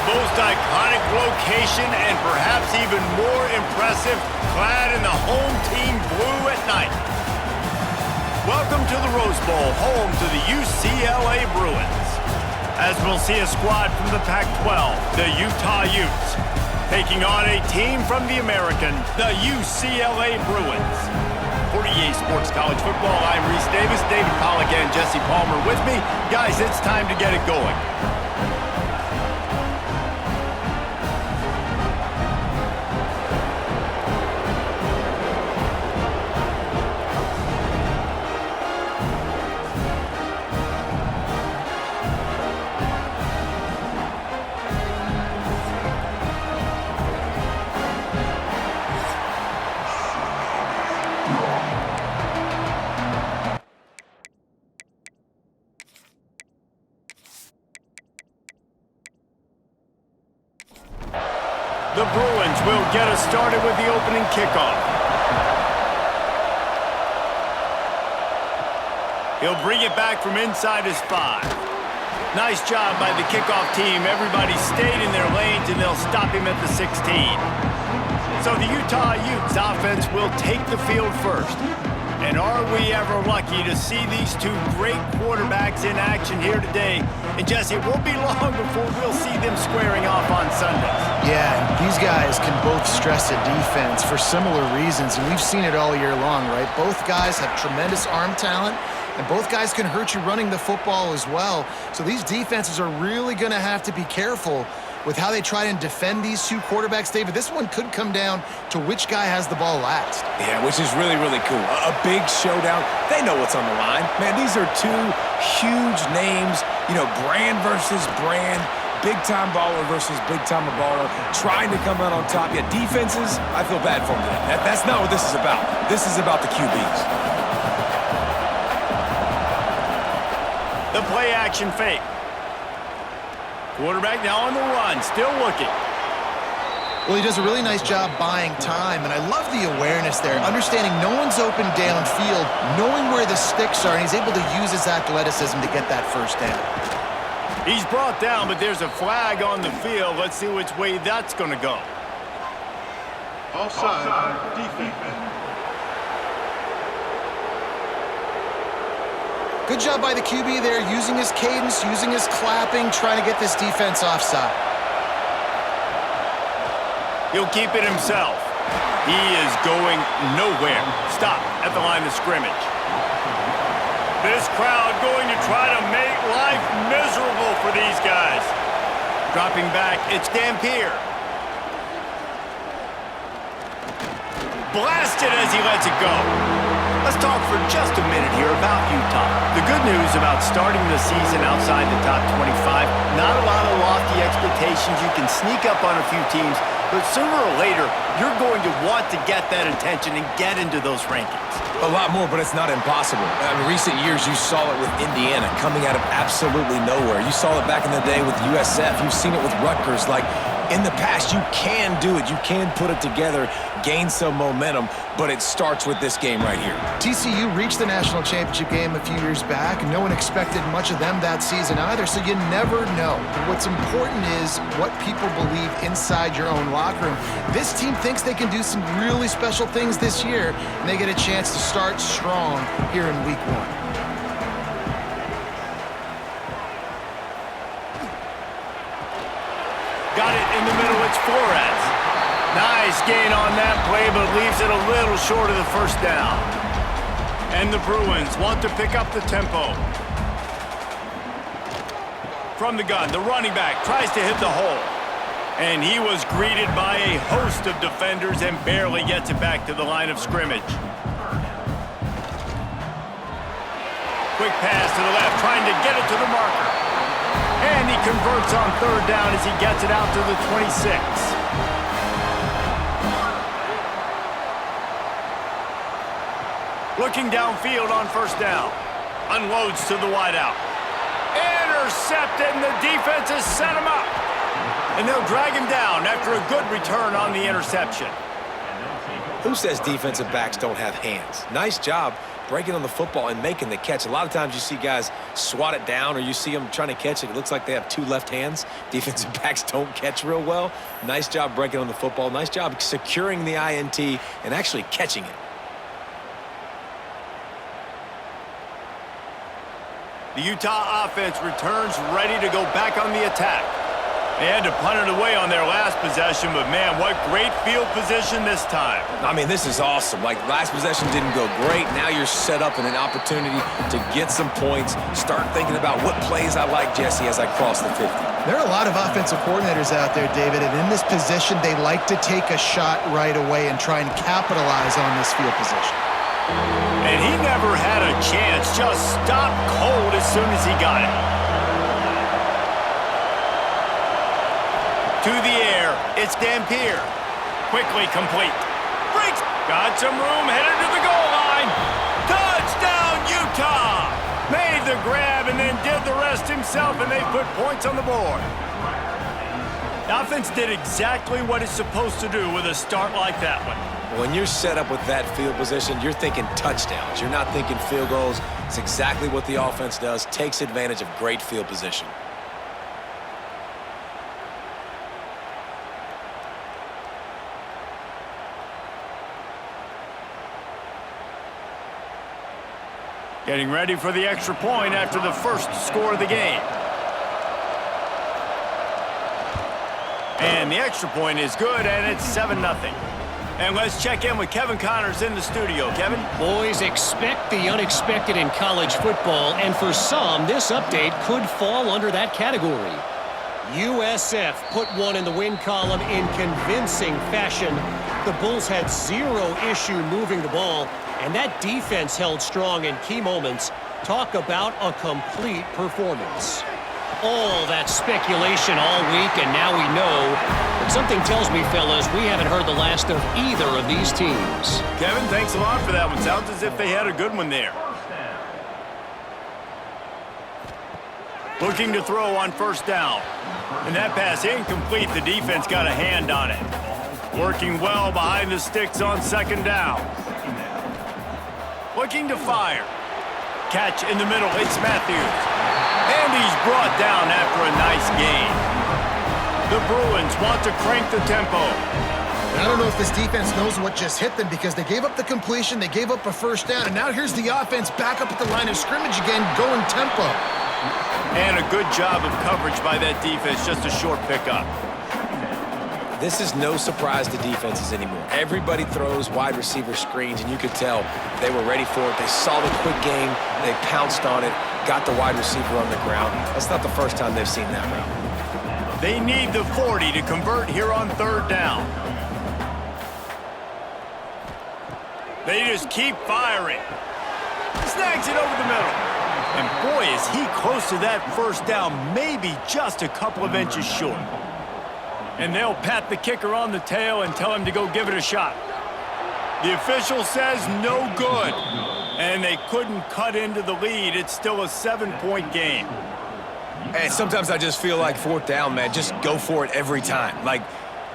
most iconic location and perhaps even more impressive, clad in the home team blue at night. Welcome to the Rose Bowl, home to the UCLA Bruins. As we'll see a squad from the Pac-12, the Utah Utes, taking on a team from the American, the UCLA Bruins. For EA Sports College Football, I'm Reese Davis, David Pollack, and Jesse Palmer with me. Guys, it's time to get it going. The Bruins will get us started with the opening kickoff. He'll bring it back from inside his 5. Nice job by the kickoff team. Everybody stayed in their lanes, and they'll stop him at the 16. So the Utah Utes offense will take the field first. And are we ever lucky to see these two great quarterbacks in action here today? And Jesse, it won't be long before we'll see them squaring off on Sundays. Yeah, these guys can both stress a defense for similar reasons, and we've seen it all year long, right? Both guys have tremendous arm talent, and both guys can hurt you running the football as well. So these defenses are really going to have to be careful with how they try and defend these two quarterbacks. David, this one could come down to which guy has the ball last. Yeah, which is really, really cool. A big showdown. They know what's on the line. Man, these are two huge names, you know, brand versus brand, big-time baller versus big-time baller, trying to come out on top. Yeah, defenses, I feel bad for them today. That's not what this is about. This is about the QBs. The play-action fake. Quarterback now on the run, still looking. Well, he does a really nice job buying time, and I love the awareness there, understanding no one's open downfield, knowing where the sticks are, and he's able to use his athleticism to get that first down. He's brought down, but there's a flag on the field. Let's see which way that's going to go. Offside, defense. Good job by the QB there, using his cadence, using his clapping, trying to get this defense offside. He'll keep it himself. He is going nowhere. Stop at the line of scrimmage. This crowd going to try to make life miserable for these guys. Dropping back, it's Dampier. Blasted as he lets it go. Let's talk for just a minute here about Utah. The good news about starting the season outside the top 25, not a lot of lofty expectations. You can sneak up on a few teams, but sooner or later, you're going to want to get that attention and get into those rankings. A lot more, but it's not impossible. In recent years, you saw it with Indiana coming out of absolutely nowhere. You saw it back in the day with USF. You've seen it with Rutgers. Like, in the past, you can do it. You can put it together, gain some momentum, but it starts with this game right here. TCU reached the national championship game a few years back, and no one expected much of them that season either, so you never know. What's important is what people believe inside your own locker room. This team thinks they can do some really special things this year, and they get a chance to start strong here in week 1. Got it in the middle, it's Flores. Nice gain on that play, but leaves it a little short of the first down. And the Bruins want to pick up the tempo. From the gun, the running back tries to hit the hole. And he was greeted by a host of defenders and barely gets it back to the line of scrimmage. Quick pass to the left, trying to get it to the marker. And he converts on third down as he gets it out to the 26. Looking downfield on first down. Unloads to the wideout. Intercepted, and the defense has set him up. And they'll drag him down after a good return on the interception. Who says defensive backs don't have hands? Nice job breaking on the football and making the catch. A lot of times you see guys swat it down or you see them trying to catch it. It looks like they have two left hands. Defensive backs don't catch real well. Nice job breaking on the football. Nice job securing the INT and actually catching it. The Utah offense returns ready to go back on the attack. They had to punt it away on their last possession, but man, what great field position this time. I mean, this is awesome. Like, last possession didn't go great. Now you're set up in an opportunity to get some points. Start thinking about what plays I like, Jesse, as I cross the 50. There are a lot of offensive coordinators out there, David, and in this position, they like to take a shot right away and try and capitalize on this field position. And he never had a chance. Just stopped cold as soon as he got it. To the air, it's Dampier. Quickly complete. Breaks. Got some room, headed to the goal line. Touchdown, Utah! Made the grab and then did the rest himself, and they put points on the board. The offense did exactly what it's supposed to do with a start like that one. When you're set up with that field position, you're thinking touchdowns. You're not thinking field goals. It's exactly what the offense does. Takes advantage of great field position. Getting ready for the extra point after the first score of the game. And the extra point is good, and it's 7-0. And let's check in with Kevin Connors in the studio. Kevin? Boys, expect the unexpected in college football, and for some, this update could fall under that category. USF put one in the win column in convincing fashion. The Bulls had zero issue moving the ball, and that defense held strong in key moments. Talk about a complete performance. All that speculation all week, and now we know. But something tells me, fellas, we haven't heard the last of either of these teams. Kevin, thanks a lot for that one. Sounds as if they had a good one there. Looking to throw on first down. And that pass incomplete. The defense got a hand on it. Working well behind the sticks on second down. Looking to fire. Catch in the middle. It's Matthews. And he's brought down after a nice gain. The Bruins want to crank the tempo. I don't know if this defense knows what just hit them because they gave up the completion, they gave up a first down, and now here's the offense back up at the line of scrimmage again, going tempo. And a good job of coverage by that defense, just a short pickup. This is no surprise to defenses anymore. Everybody throws wide receiver screens, and you could tell they were ready for it. They saw the quick game. They pounced on it, got the wide receiver on the ground. That's not the first time they've seen that route. They need the 40 to convert here on third down. They just keep firing. Snags it over the middle. And boy, is he close to that first down, maybe just a couple of inches short. And they'll pat the kicker on the tail and tell him to go give it a shot. The official says no good. And they couldn't cut into the lead. It's still a 7-point game. And sometimes I just feel like fourth down, man, just go for it every time. Like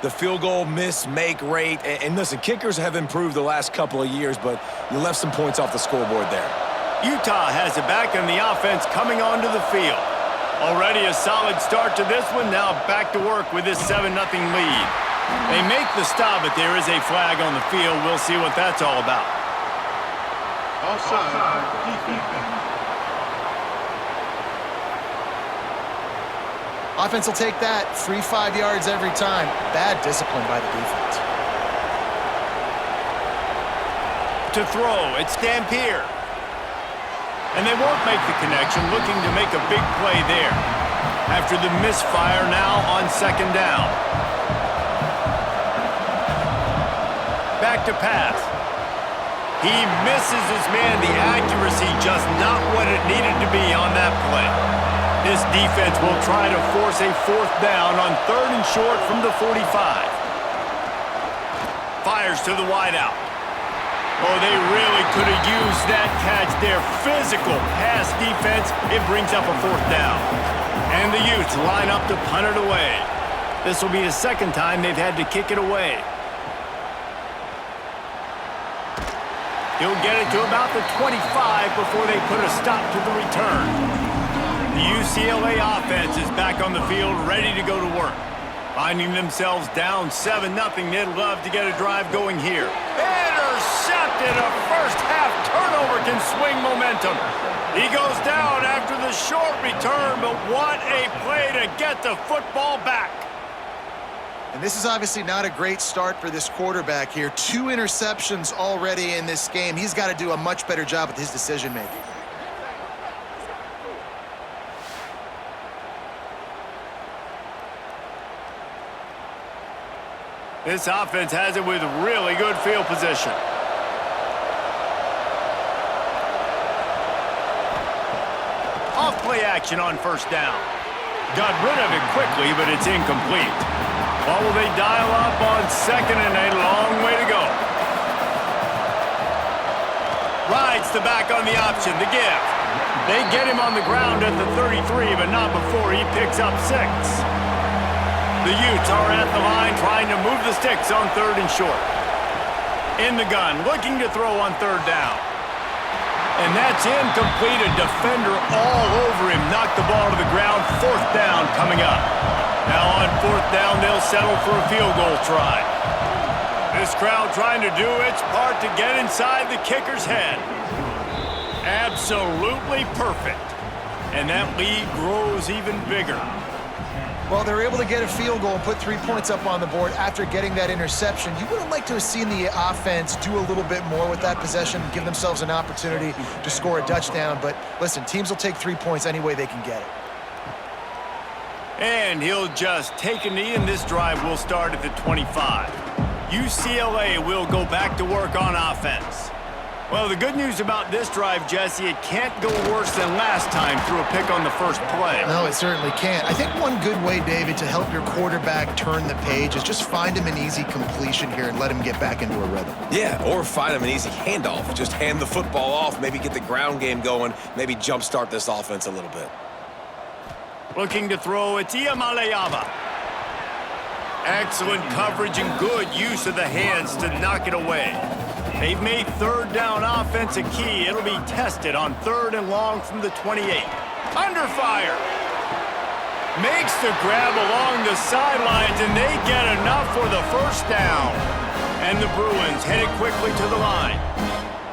the field goal miss-make rate. And listen, kickers have improved the last couple of years, but you left some points off the scoreboard there. Utah has it back on the offense coming onto the field. Already a solid start to this one. Now back to work with this 7-0 lead. They make the stop, but there is a flag on the field. We'll see what that's all about. Offside, defense. Offense will take that. Free 5 yards every time. Bad discipline by the defense. To throw, it's Dampier. And they won't make the connection, looking to make a big play there. After the misfire now on second down. Back to pass. He misses his man. The accuracy just not what it needed to be on that play. This defense will try to force a fourth down on third and short from the 45. Fires to the wideout. Oh, they really could have used that catch there. Physical pass defense. It brings up a fourth down. And the Utes line up to punt it away. This will be the second time they've had to kick it away. He'll get it to about the 25 before they put a stop to the return. The UCLA offense is back on the field, ready to go to work. Finding themselves down 7-0, they'd love to get a drive going here. Intercepted! A first-half turnover can swing momentum. He goes down after the short return, but what a play to get the football back. And this is obviously not a great start for this quarterback here. 2 interceptions already in this game. He's got to do a much better job with his decision-making. This offense has it with really good field position. Off-play action on first down. Got rid of it quickly, but it's incomplete. What will they dial up on second and a long way to go? Rides the back on the option, the give. They get him on the ground at the 33, but not before he picks up 6. The Utes are at the line trying to move the sticks on 3rd and short. In the gun, looking to throw on 3rd down. And that's incomplete. A defender all over him. Knocked the ball to the ground. 4th down coming up. Now on 4th down, they'll settle for a field goal try. This crowd trying to do its part to get inside the kicker's head. Absolutely perfect. And that lead grows even bigger. Well, they're able to get a field goal and put 3 points up on the board after getting that interception. You would have liked to have seen the offense do a little bit more with that possession, give themselves an opportunity to score a touchdown. But listen, teams will take 3 points any way they can get it. And he'll just take a knee, and this drive will start at the 25. UCLA will go back to work on offense. Well, the good news about this drive, Jesse, it can't go worse than last time through a pick on the first play. No, it certainly can't. I think one good way, David, to help your quarterback turn the page is just find him an easy completion here and let him get back into a rhythm. Yeah, or find him an easy handoff. Just hand the football off, maybe get the ground game going, maybe jumpstart this offense a little bit. Looking to throw, it's Iamaleava. Excellent coverage and good use of the hands to knock it away. They've made 3rd down offense a key. It'll be tested on 3rd and long from the 28. Under fire. Makes the grab along the sidelines, and they get enough for the 1st down. And the Bruins headed quickly to the line.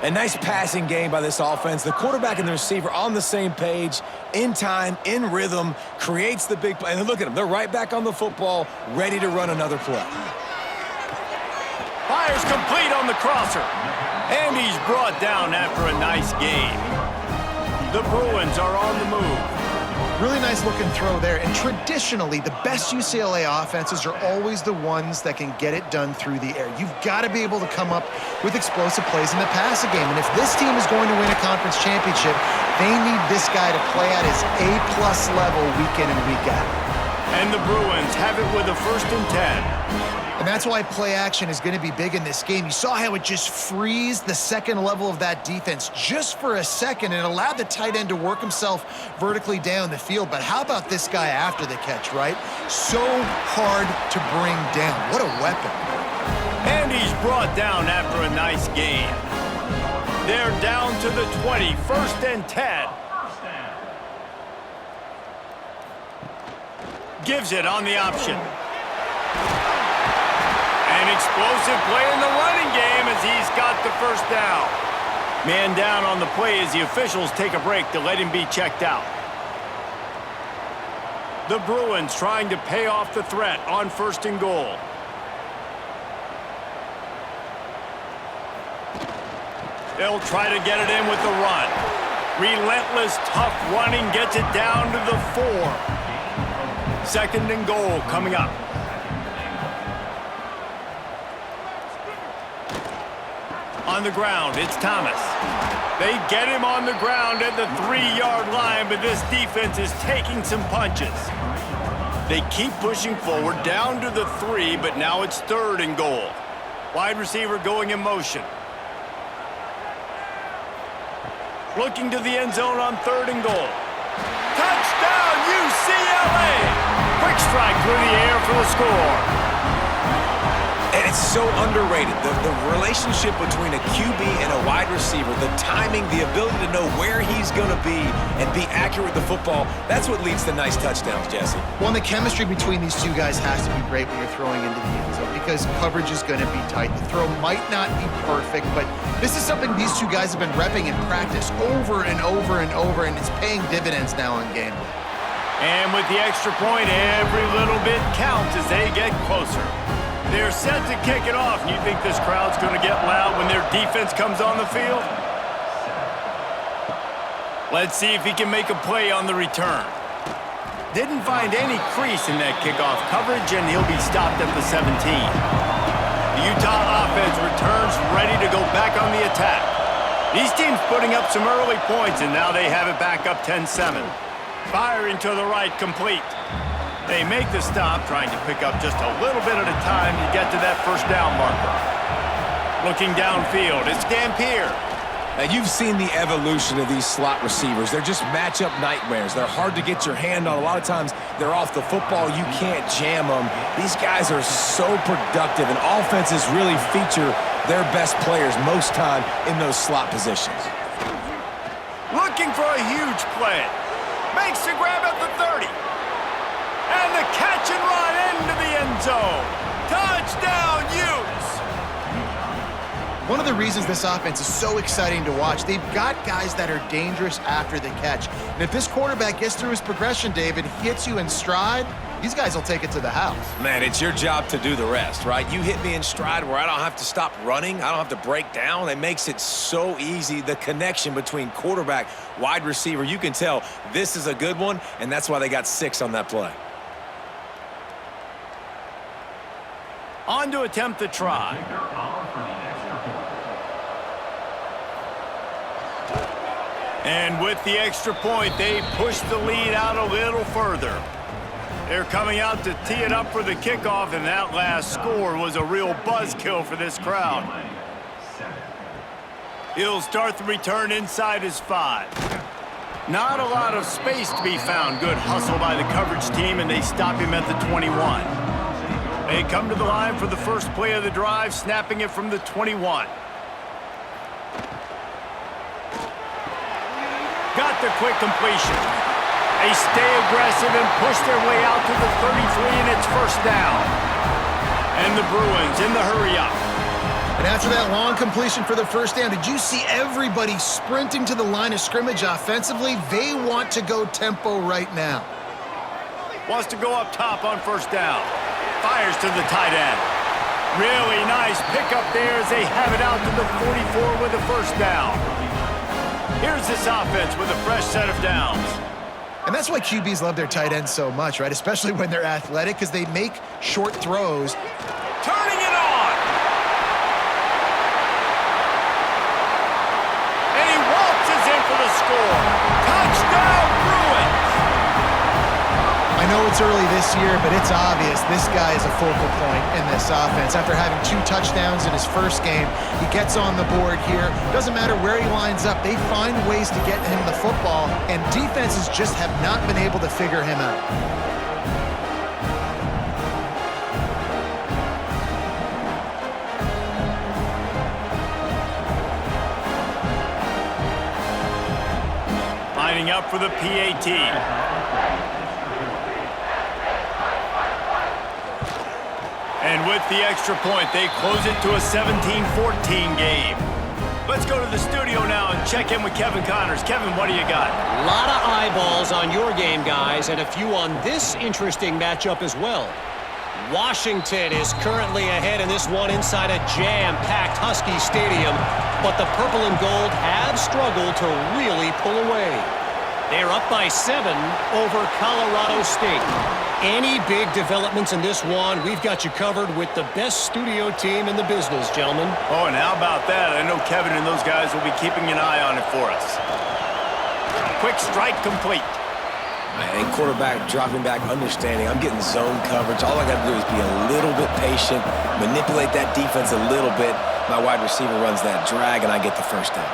A nice passing game by this offense. The quarterback and the receiver on the same page, in time, in rhythm, creates the big play. And look at them. They're right back on the football, ready to run another play. Fires complete on the crosser. And he's brought down after a nice game. The Bruins are on the move. Really nice looking throw there. And traditionally, the best UCLA offenses are always the ones that can get it done through the air. You've got to be able to come up with explosive plays in the passing game. And if this team is going to win a conference championship, they need this guy to play at his A+ level week in and week out. And the Bruins have it with a 1st and 10. And that's why play action is going to be big in this game. You saw how it just freezed the second level of that defense just for a second and allowed the tight end to work himself vertically down the field. But how about this guy after the catch, right? So hard to bring down. What a weapon. And he's brought down after a nice game. They're down to the 20, 1st and 10. Gives it on the option. An explosive play in the running game as he's got the 1st down. Man down on the play as the officials take a break to let him be checked out. The Bruins trying to pay off the threat on 1st and goal. They'll try to get it in with the run. Relentless, tough running gets it down to the 4. 2nd and goal coming up. On the ground, it's Thomas. They get him on the ground at the 3-yard line, but this defense is taking some punches. They keep pushing forward down to the 3, but now it's 3rd and goal. Wide receiver going in motion. Looking to the end zone on 3rd and goal. Touchdown, UCLA! Quick strike through the air for the score. And it's so underrated. The relationship between a QB and a wide receiver, the timing, the ability to know where he's going to be and be accurate with the football, that's what leads to nice touchdowns, Jesse. Well, and the chemistry between these two guys has to be great when you're throwing into the end zone because coverage is going to be tight. The throw might not be perfect, but this is something these two guys have been repping in practice over and over and over, and it's paying dividends now on game day. And with the extra point, every little bit counts as they get closer. They're set to kick it off, and you think this crowd's going to get loud when their defense comes on the field? Let's see if he can make a play on the return. Didn't find any crease in that kickoff coverage, and he'll be stopped at the 17. The Utah offense returns ready to go back on the attack. These teams putting up some early points, and now they have it back up 10-7. Firing to the right, complete. They make the stop, trying to pick up just a little bit at a time to get to that first down marker. Looking downfield, it's Dampier. Now, you've seen the evolution of these slot receivers. They're just matchup nightmares. They're hard to get your hand on. A lot of times, they're off the football. You can't jam them. These guys are so productive, and offenses really feature their best players most time in those slot positions. Looking for a huge play. Makes the grab at the 30. And the catch and run into the end zone. Touchdown, Utes! One of the reasons this offense is so exciting to watch, they've got guys that are dangerous after the catch. And if this quarterback gets through his progression, David, hits you in stride, these guys will take it to the house. Man, it's your job to do the rest, right? You hit me in stride where I don't have to stop running. I don't have to break down. It makes it so easy. The connection between quarterback, wide receiver, you can tell this is a good one, and that's why they got 6 on that play. On to attempt the try. And with the extra point, they push the lead out a little further. They're coming out to tee it up for the kickoff, and that last score was a real buzzkill for this crowd. He'll start the return inside his 5. Not a lot of space to be found. Good hustle by the coverage team, and they stop him at the 21. They come to the line for the first play of the drive, snapping it from the 21. Got the quick completion. They stay aggressive and push their way out to the 33, and it's first down. And the Bruins in the hurry-up. And after that long completion for the first down, did you see everybody sprinting to the line of scrimmage offensively? They want to go tempo right now. Wants to go up top on first down. Fires to the tight end. Really nice pickup there as they have it out to the 44 with the first down. Here's this offense with a fresh set of downs. And that's why QBs love their tight ends so much, right? Especially when they're athletic, because they make short throws. Turning it on! And he waltzes in for the score. Touchdown, Bruins! I know it's early this year, but it's obvious this guy is a focal point in this offense. After having 2 touchdowns in his first game, he gets on the board here. Doesn't matter where he lines up, they find ways to get him the football, and defenses just have not been able to figure him out. Lining up for the PAT. And with the extra point, they close it to a 17-14 game. Let's go to the studio now and check in with Kevin Connors. Kevin, what do you got? A lot of eyeballs on your game, guys, and a few on this interesting matchup as well. Washington is currently ahead in this one inside a jam-packed Husky Stadium, but the purple and gold have struggled to really pull away. They're up by 7 over Colorado State. Any big developments in this one, we've got you covered with the best studio team in the business, gentlemen. Oh, and how about that? I know Kevin and those guys will be keeping an eye on it for us. Quick strike complete. And quarterback dropping back, understanding. I'm getting zone coverage. All I got to do is be a little bit patient, manipulate that defense a little bit. My wide receiver runs that drag, and I get the first down.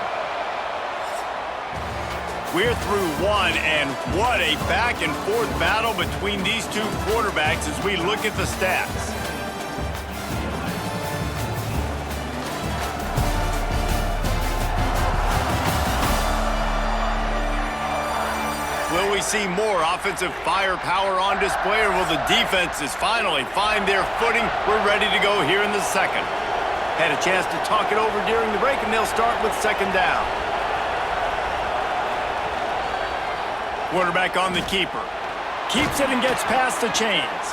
We're through one, and what a back-and-forth battle between these two quarterbacks as we look at the stats. see more offensive firepower on display, or will the defenses finally find their footing? We're ready to go here in the second. Had a chance to talk it over during the break, and they'll start with second down. Quarterback on the keeper. Keeps it and gets past the chains.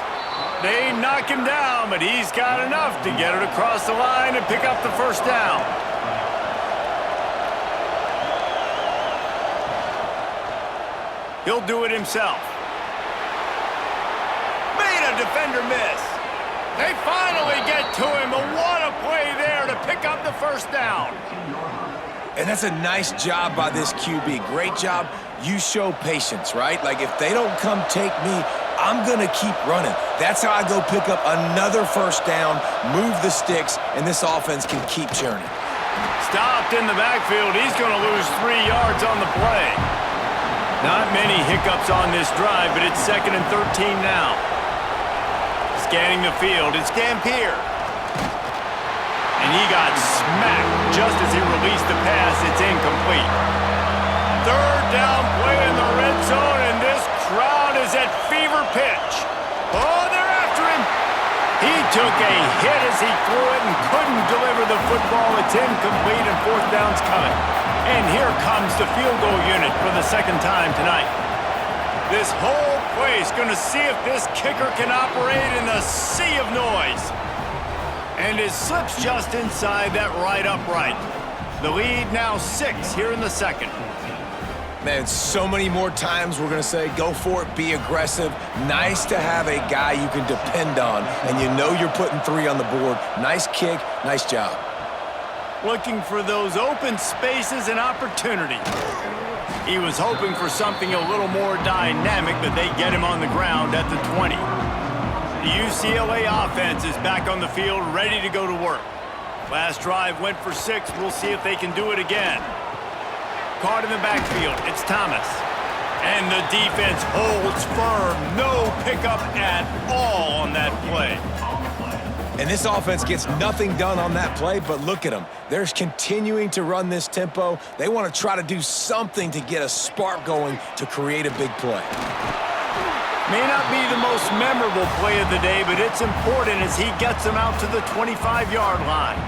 They knock him down, but he's got enough to get it across the line and pick up the first down. He'll do it himself. Made a defender miss. They finally get to him, and what a play there to pick up the first down. And that's a nice job by this QB. Great job. You show patience, right? Like, if they don't come take me, I'm going to keep running. That's how I go pick up another first down, move the sticks, and this offense can keep churning. Stopped in the backfield. He's going to lose 3 yards on the play. Not many hiccups on this drive, but it's 2nd and 13 now. Scanning the field, it's Dampier. And he got smacked just as he released the pass. It's incomplete. Third down play in the red zone, and this crowd is at fever pitch. Oh, they're after him. He took a hit as he threw it and couldn't deliver the football. It's incomplete, and fourth down's coming. And here comes the field goal unit for the second time tonight. This whole place going to see if this kicker can operate in the sea of noise. And it slips just inside that right upright. The lead now 6 here in the second. Man, so many more times we're going to say, go for it, be aggressive. Nice to have a guy you can depend on, and you know you're putting 3 on the board. Nice kick, nice job. Looking for those open spaces and opportunity. He was hoping for something a little more dynamic, but they get him on the ground at the 20. The UCLA offense is back on the field, ready to go to work. Last drive went for 6. We'll see if they can do it again. Caught in the backfield, it's Thomas. And the defense holds firm. No pickup at all on that play. And this offense gets nothing done on that play, but look at them. They're continuing to run this tempo. They want to try to do something to get a spark going to create a big play. May not be the most memorable play of the day, but it's important as he gets them out to the 25-yard line.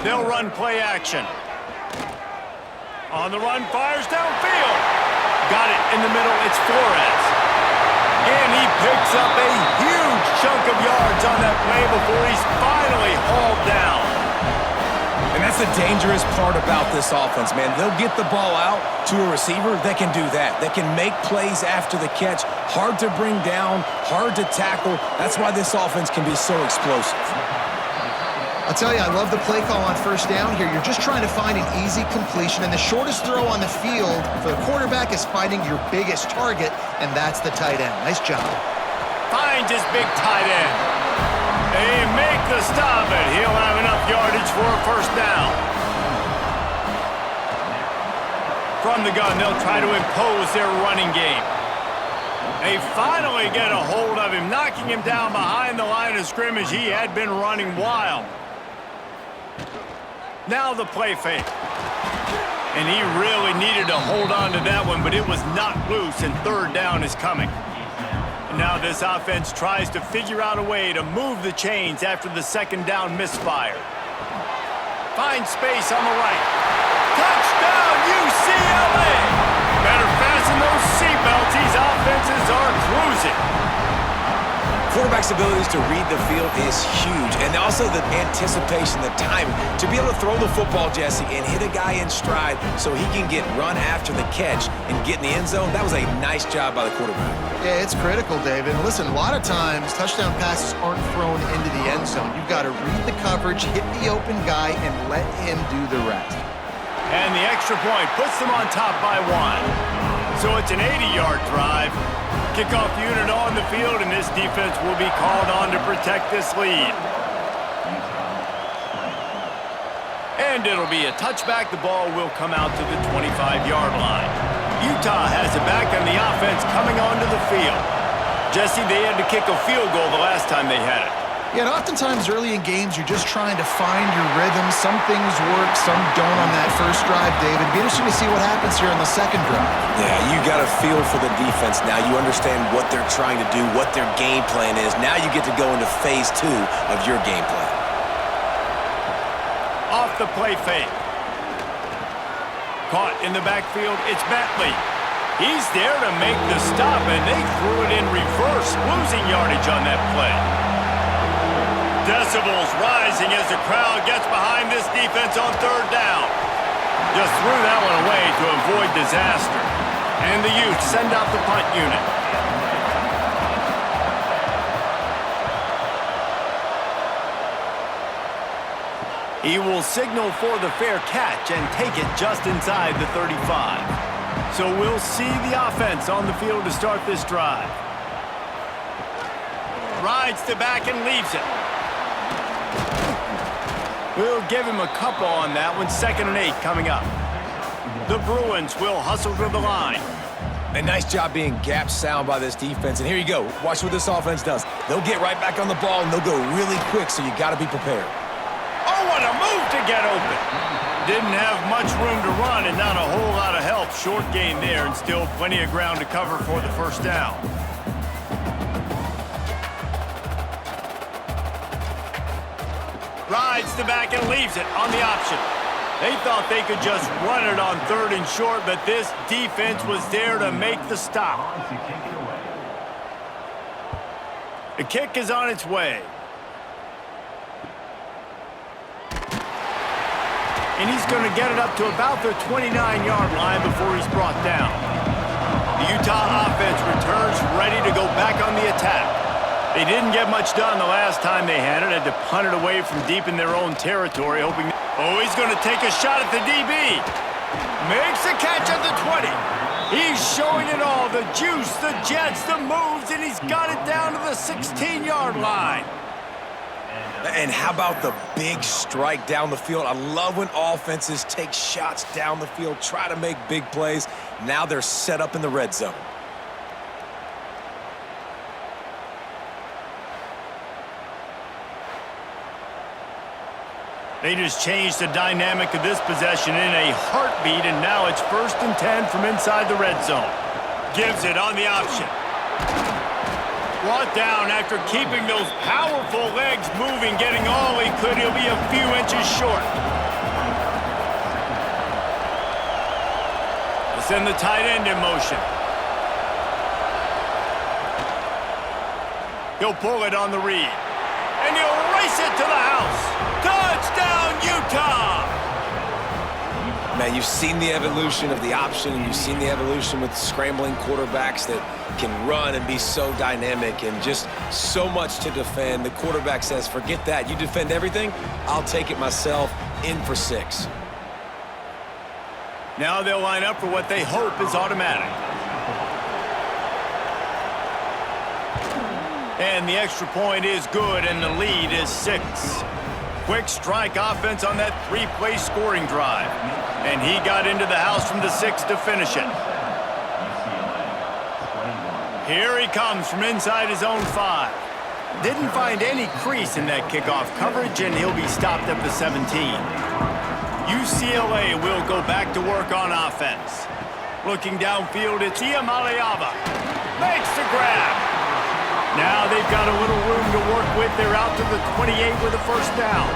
They'll run play action. On the run, fires downfield. Got it in the middle, it's Flores. And he picks up a huge chunk of yards on that play before he's finally hauled down. And that's the dangerous part about this offense, man. They'll get the ball out to a receiver that can do that. They can make plays after the catch. Hard to bring down, hard to tackle. That's why this offense can be so explosive. I'll tell you, I love the play call on first down here. You're just trying to find an easy completion, and the shortest throw on the field for the quarterback is finding your biggest target, and that's the tight end. Nice job. Finds his big tight end. They make the stop, and he'll have enough yardage for a first down. From the gun, they'll try to impose their running game. They finally get a hold of him, knocking him down behind the line of scrimmage. He had been running wild. Now the play fake. And he really needed to hold on to that one, but it was not loose, and third down is coming. And now this offense tries to figure out a way to move the chains after the second down misfire. Finds space on the right. Touchdown, UCLA! Better fasten those seatbelts. These offenses are cruising. Quarterback's abilities to read the field is huge, and also the anticipation, the timing. To be able to throw the football, Jesse, and hit a guy in stride so he can get run after the catch and get in the end zone, that was a nice job by the quarterback. Yeah, it's critical, David. Listen, a lot of times touchdown passes aren't thrown into the end zone. You've got to read the coverage, hit the open guy, and let him do the rest. And the extra point puts them on top by 1. So it's an 80-yard drive. Kickoff unit on the field, and this defense will be called on to protect this lead. And it'll be a touchback. The ball will come out to the 25-yard line. Utah has it back, and the offense coming onto the field. Jesse, they had to kick a field goal the last time they had it. Yeah, and oftentimes early in games, you're just trying to find your rhythm. Some things work, some don't on that first drive, David. It'd be interesting to see what happens here on the second drive. Yeah, you got a feel for the defense now. You understand what they're trying to do, what their game plan is. Now you get to go into phase 2 of your game plan. Off the play fake. Caught in the backfield, it's Bentley. He's there to make the stop, and they threw it in reverse, losing yardage on that play. Decibels rising as the crowd gets behind this defense on third down. Just threw that one away to avoid disaster. And the youth send out the punt unit. He will signal for the fair catch and take it just inside the 35. So we'll see the offense on the field to start this drive. Rides to back and leaves it. We'll give him a couple on that one. 2nd and 8 coming up. The Bruins will hustle to the line. A nice job being gap sound by this defense. And here you go. Watch what this offense does. They'll get right back on the ball, and they'll go really quick, so you got to be prepared. Oh, what a move to get open. Didn't have much room to run and not a whole lot of help. Short gain there and still plenty of ground to cover for the first down. Rides the back and leaves it on the option. They thought they could just run it on 3rd and short, but this defense was there to make the stop. The kick is on its way. And he's going to get it up to about the 29-yard line before he's brought down. The Utah offense returns ready to go back on the attack. They didn't get much done the last time they had to punt it away from deep in their own territory, hoping... Oh, he's going to take a shot at the DB. Makes the catch at the 20. He's showing it all, the juice, the jets, the moves, and he's got it down to the 16-yard line. And how about the big strike down the field? I love when offenses take shots down the field, try to make big plays. Now they're set up in the red zone. They just changed the dynamic of this possession in a heartbeat, and now it's 1st and 10 from inside the red zone. Gives it on the option. Brought down after keeping those powerful legs moving, getting all he could. He'll be a few inches short. We'll send the tight end in motion. He'll pull it on the read. And he'll race it to the house. Touchdown, Utah! Man, you've seen the evolution of the option, and you've seen the evolution with scrambling quarterbacks that can run and be so dynamic and just so much to defend. The quarterback says, forget that. You defend everything, I'll take it myself. In for 6. Now they'll line up for what they hope is automatic. And the extra point is good, and the lead is 6. Quick strike offense on that 3-play scoring drive. And he got into the house from the 6 to finish it. Here he comes from inside his own 5. Didn't find any crease in that kickoff coverage, and he'll be stopped at the 17. UCLA will go back to work on offense. Looking downfield, it's Iamaleava. Makes the grab. Now they've got a little room to work with. They're out to the 28 with a first down.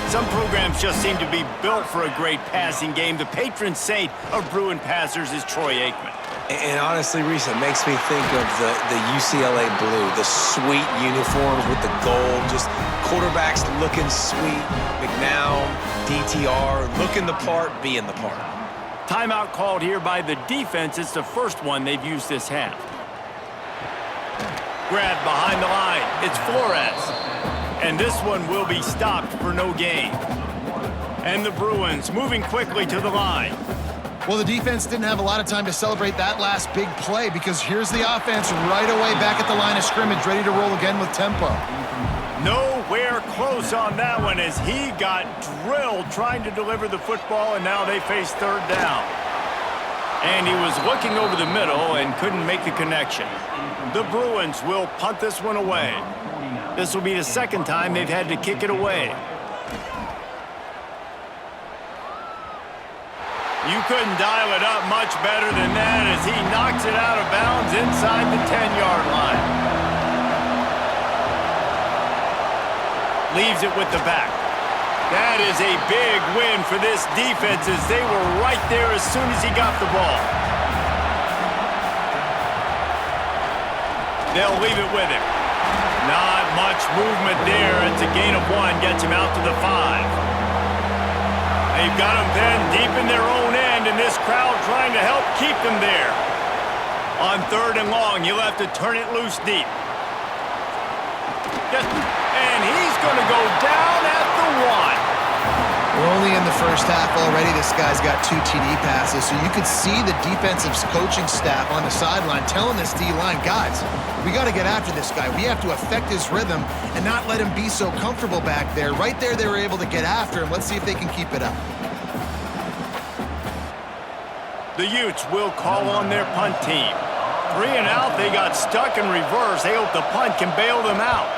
Some programs just seem to be built for a great passing game. The patron saint of Bruin passers is Troy Aikman. And honestly, Reese, it makes me think of the UCLA blue, the sweet uniforms with the gold, just quarterbacks looking sweet, McNown, DTR, looking the part, being the part. Timeout called here by the defense. It's the first one they've used this half. Grab behind the line. It's Flores. And this one will be stopped for no gain. And the Bruins moving quickly to the line. Well, the defense didn't have a lot of time to celebrate that last big play because here's the offense right away back at the line of scrimmage, ready to roll again with tempo. Nowhere close on that one as he got drilled trying to deliver the football, and now they face third down. And he was looking over the middle and couldn't make the connection. The Bruins will punt this one away. This will be the second time they've had to kick it away. You couldn't dial it up much better than that as he knocks it out of bounds inside the 10-yard line. Leaves it with the back. That is a big win for this defense as they were right there as soon as he got the ball. They'll leave it with him. Not much movement there. It's a gain of 1, gets him out to the 5. They've got him pinned deep in their own end, and this crowd trying to help keep them there. On 3rd and long, you'll have to turn it loose deep. And he's going to go down at the 1. We're only in the first half already. This guy's got 2 TD passes, so you could see the defensive coaching staff on the sideline telling this D-line, guys, we got to get after this guy. We have to affect his rhythm and not let him be so comfortable back there. Right there, they were able to get after him. Let's see if they can keep it up. The Utes will call on their punt team. 3 and out, they got stuck in reverse. They hope the punt can bail them out.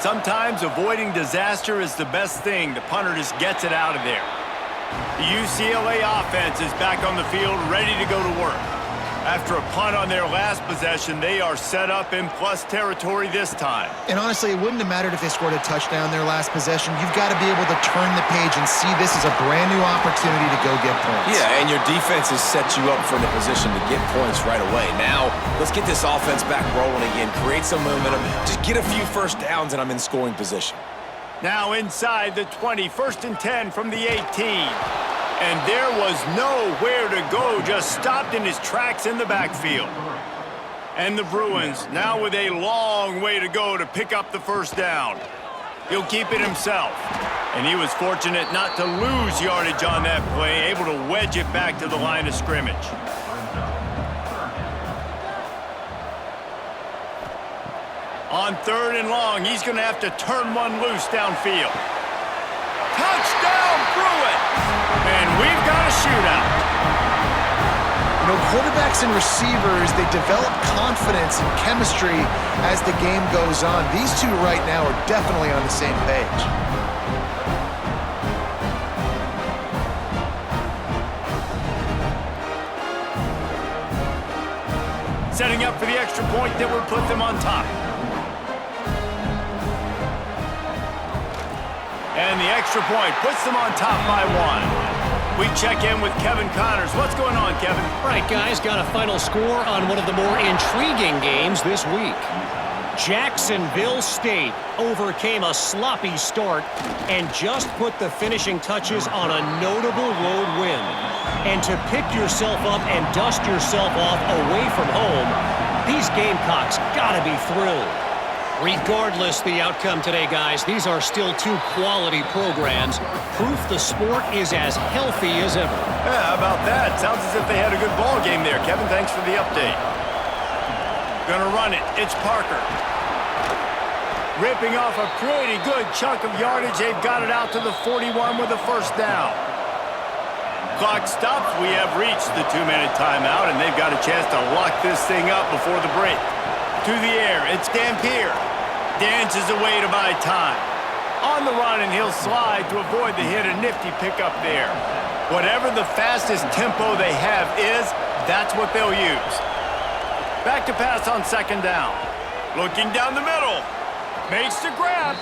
Sometimes avoiding disaster is the best thing. The punter just gets it out of there. The UCLA offense is back on the field, ready to go to work. After a punt on their last possession, they are set up in plus territory this time. And honestly, it wouldn't have mattered if they scored a touchdown their last possession. You've got to be able to turn the page and see this is a brand new opportunity to go get points. Yeah, and your defense has set you up for the position to get points right away. Now, let's get this offense back rolling again, create some momentum, just get a few first downs, and I'm in scoring position. Now inside the 20, 1st and 10 from the 18. And there was nowhere to go, just stopped in his tracks in the backfield. And the Bruins now with a long way to go to pick up the first down. He'll keep it himself. And he was fortunate not to lose yardage on that play, able to wedge it back to the line of scrimmage. On 3rd and long, he's going to have to turn one loose downfield. Touchdown, Bruins! And we've got a shootout. You know, quarterbacks and receivers, they develop confidence and chemistry as the game goes on. These two right now are definitely on the same page. Setting up for the extra point that would put them on top. And the extra point puts them on top by 1. We check in with Kevin Connors. What's going on, Kevin? All right, guys, got a final score on one of the more intriguing games this week. Jacksonville State overcame a sloppy start and just put the finishing touches on a notable road win. And to pick yourself up and dust yourself off away from home, these Gamecocks gotta be thrilled. Regardless the outcome today, guys, these are still 2 quality programs. Proof the sport is as healthy as ever. Yeah, how about that? Sounds as if they had a good ball game there. Kevin, thanks for the update. Gonna run it. It's Parker. Ripping off a pretty good chunk of yardage. They've got it out to the 41 with a first down. Clock stops. We have reached the 2-minute timeout, and they've got a chance to lock this thing up before the break. To the air, it's Dampier. Dances away to buy time. On the run, and he'll slide to avoid the hit. A nifty pickup there. Whatever the fastest tempo they have is, that's what they'll use. Back to pass on 2nd down. Looking down the middle. Makes the grab.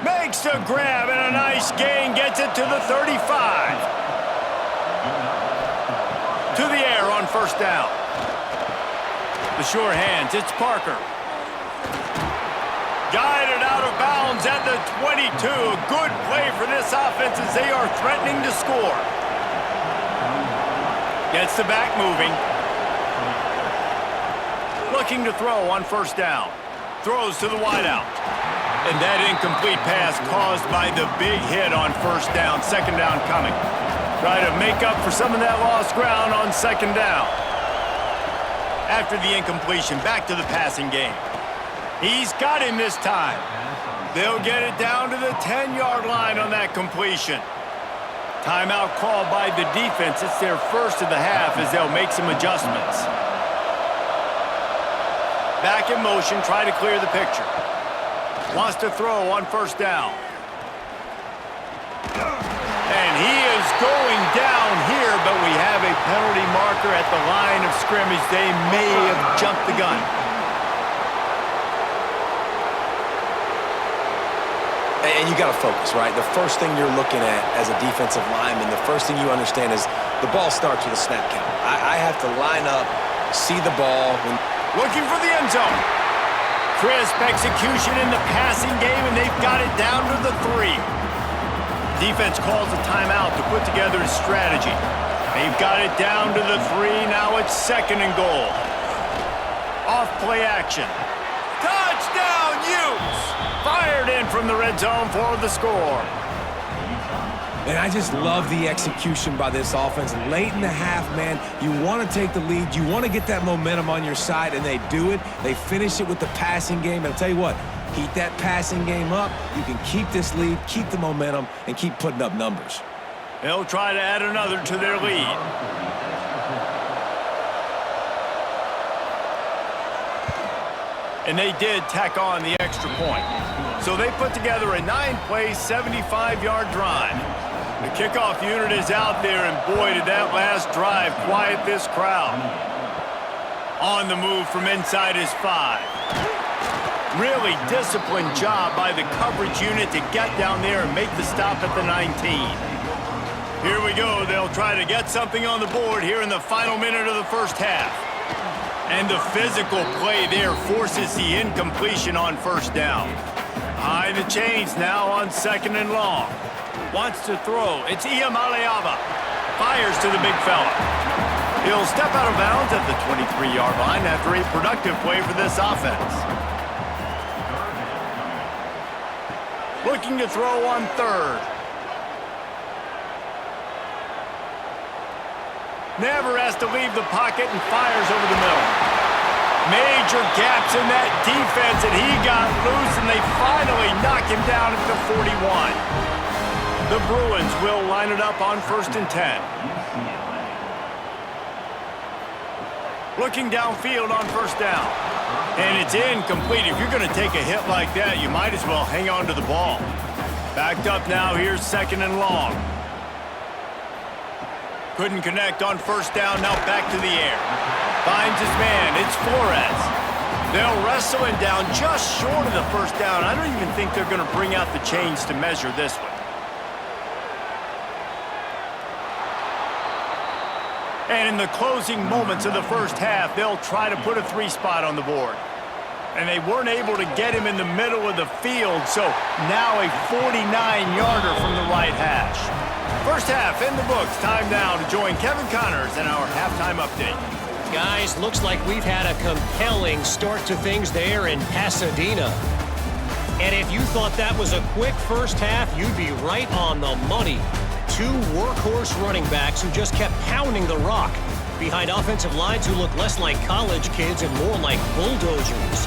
Makes the grab, and a nice gain. Gets it to the 35. To the air on 1st down. The sure hands, it's Parker. Guided out of bounds at the 22. A good play for this offense as they are threatening to score. Gets the back moving. Looking to throw on 1st down. Throws to the wideout. And that incomplete pass caused by the big hit on 1st down. 2nd down coming. Try to make up for some of that lost ground on 2nd down. After the incompletion, back to the passing game. He's got him this time. They'll get it down to the 10-yard line on that completion. Timeout called by the defense. It's their first of the half as they'll make some adjustments. Back in motion, try to clear the picture. Wants to throw on first down. And he is going down here, but we have a penalty marker at the line of scrimmage. They may have jumped the gun. And you got to focus, right? The first thing you're looking at as a defensive lineman, the first thing you understand is the ball starts with a snap count. I have to line up, see the ball. Looking for the end zone. Crisp execution in the passing game, and they've got it down to the 3. Defense calls a timeout to put together a strategy. They've got it down to the 3. Now it's 2nd and goal. Off play action. Touchdown, Utes! Fired in from the red zone for the score. And I just love the execution by this offense. Late in the half, man, you want to take the lead. You want to get that momentum on your side, and they do it. They finish it with the passing game. And I'll tell you what, keep that passing game up. You can keep this lead, keep the momentum, and keep putting up numbers. They'll try to add another to their lead. And they did tack on the extra point. So they put together a 9-play, 75-yard drive. The kickoff unit is out there, and boy, did that last drive quiet this crowd. On the move from inside his 5. Really disciplined job by the coverage unit to get down there and make the stop at the 19. Here we go. They'll try to get something on the board here in the final minute of the first half. And the physical play there forces the incompletion on first down. High the chains now on 2nd and long. Wants to throw. It's Iamaleava. Fires to the big fella. He'll step out of bounds at the 23-yard line after a productive play for this offense. Looking to throw on 3rd. Never has to leave the pocket and fires over the middle. Major gaps in that defense, and he got loose, and they finally knock him down at the 41. The Bruins will line it up on 1st and 10. Looking downfield on first down. And it's incomplete. If you're going to take a hit like that, you might as well hang on to the ball. Backed up now. Here's 2nd and long. Couldn't connect on first down. Now back to the air. Finds his man. It's Flores. They'll wrestle him down just short of the first down. I don't even think they're going to bring out the chains to measure this one. And in the closing moments of the first half, they'll try to put a 3 spot on the board. And they weren't able to get him in the middle of the field, so now a 49-yarder from the right hash. First half in the books. Time now to join Kevin Connors in our halftime update. Guys, looks like we've had a compelling start to things there in Pasadena. And if you thought that was a quick first half, you'd be right on the money. 2 workhorse running backs who just kept pounding the rock behind offensive lines who look less like college kids and more like bulldozers.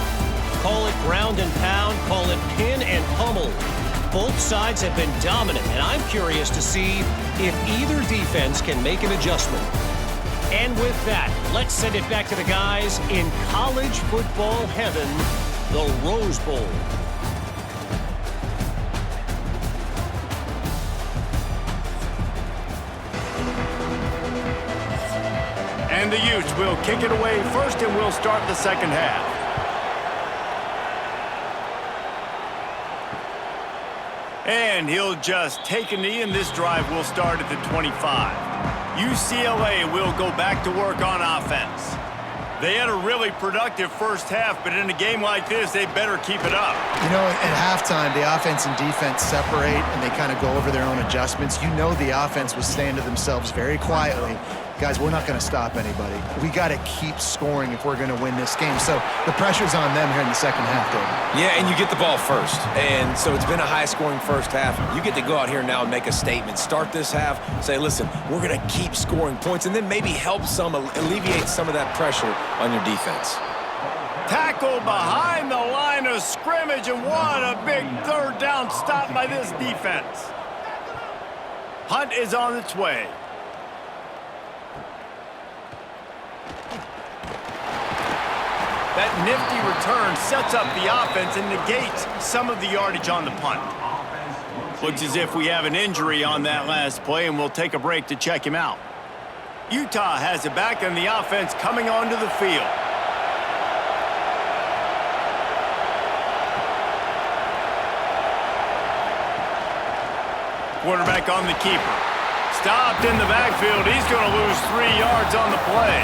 Call it ground and pound, call it pin and pummel. Both sides have been dominant, and I'm curious to see if either defense can make an adjustment. And with that, let's send it back to the guys in college football heaven, the Rose Bowl. And the Utes will kick it away first, and we'll start the second half. And he'll just take a knee, and this drive will start at the 25. UCLA will go back to work on offense. They had a really productive first half, but in a game like this, they better keep it up. You know, at halftime, the offense and defense separate, and they kind of go over their own adjustments. You know the offense was saying to themselves very quietly, guys, we're not going to stop anybody. We got to keep scoring if we're going to win this game. So the pressure's on them here in the second half, David. Yeah, and you get the ball first. And so it's been a high-scoring first half. You get to go out here now and make a statement. Start this half, say, listen, we're going to keep scoring points, and then maybe help alleviate some of that pressure on your defense. Tackle behind the line of scrimmage, and what a big third down stop by this defense. punt is on its way. That nifty return sets up the offense and negates some of the yardage on the punt. Looks as if we have an injury on that last play, and we'll take a break to check him out. Utah has it back, and the offense coming onto the field. Quarterback on the keeper. Stopped in the backfield. He's going to lose 3 yards on the play.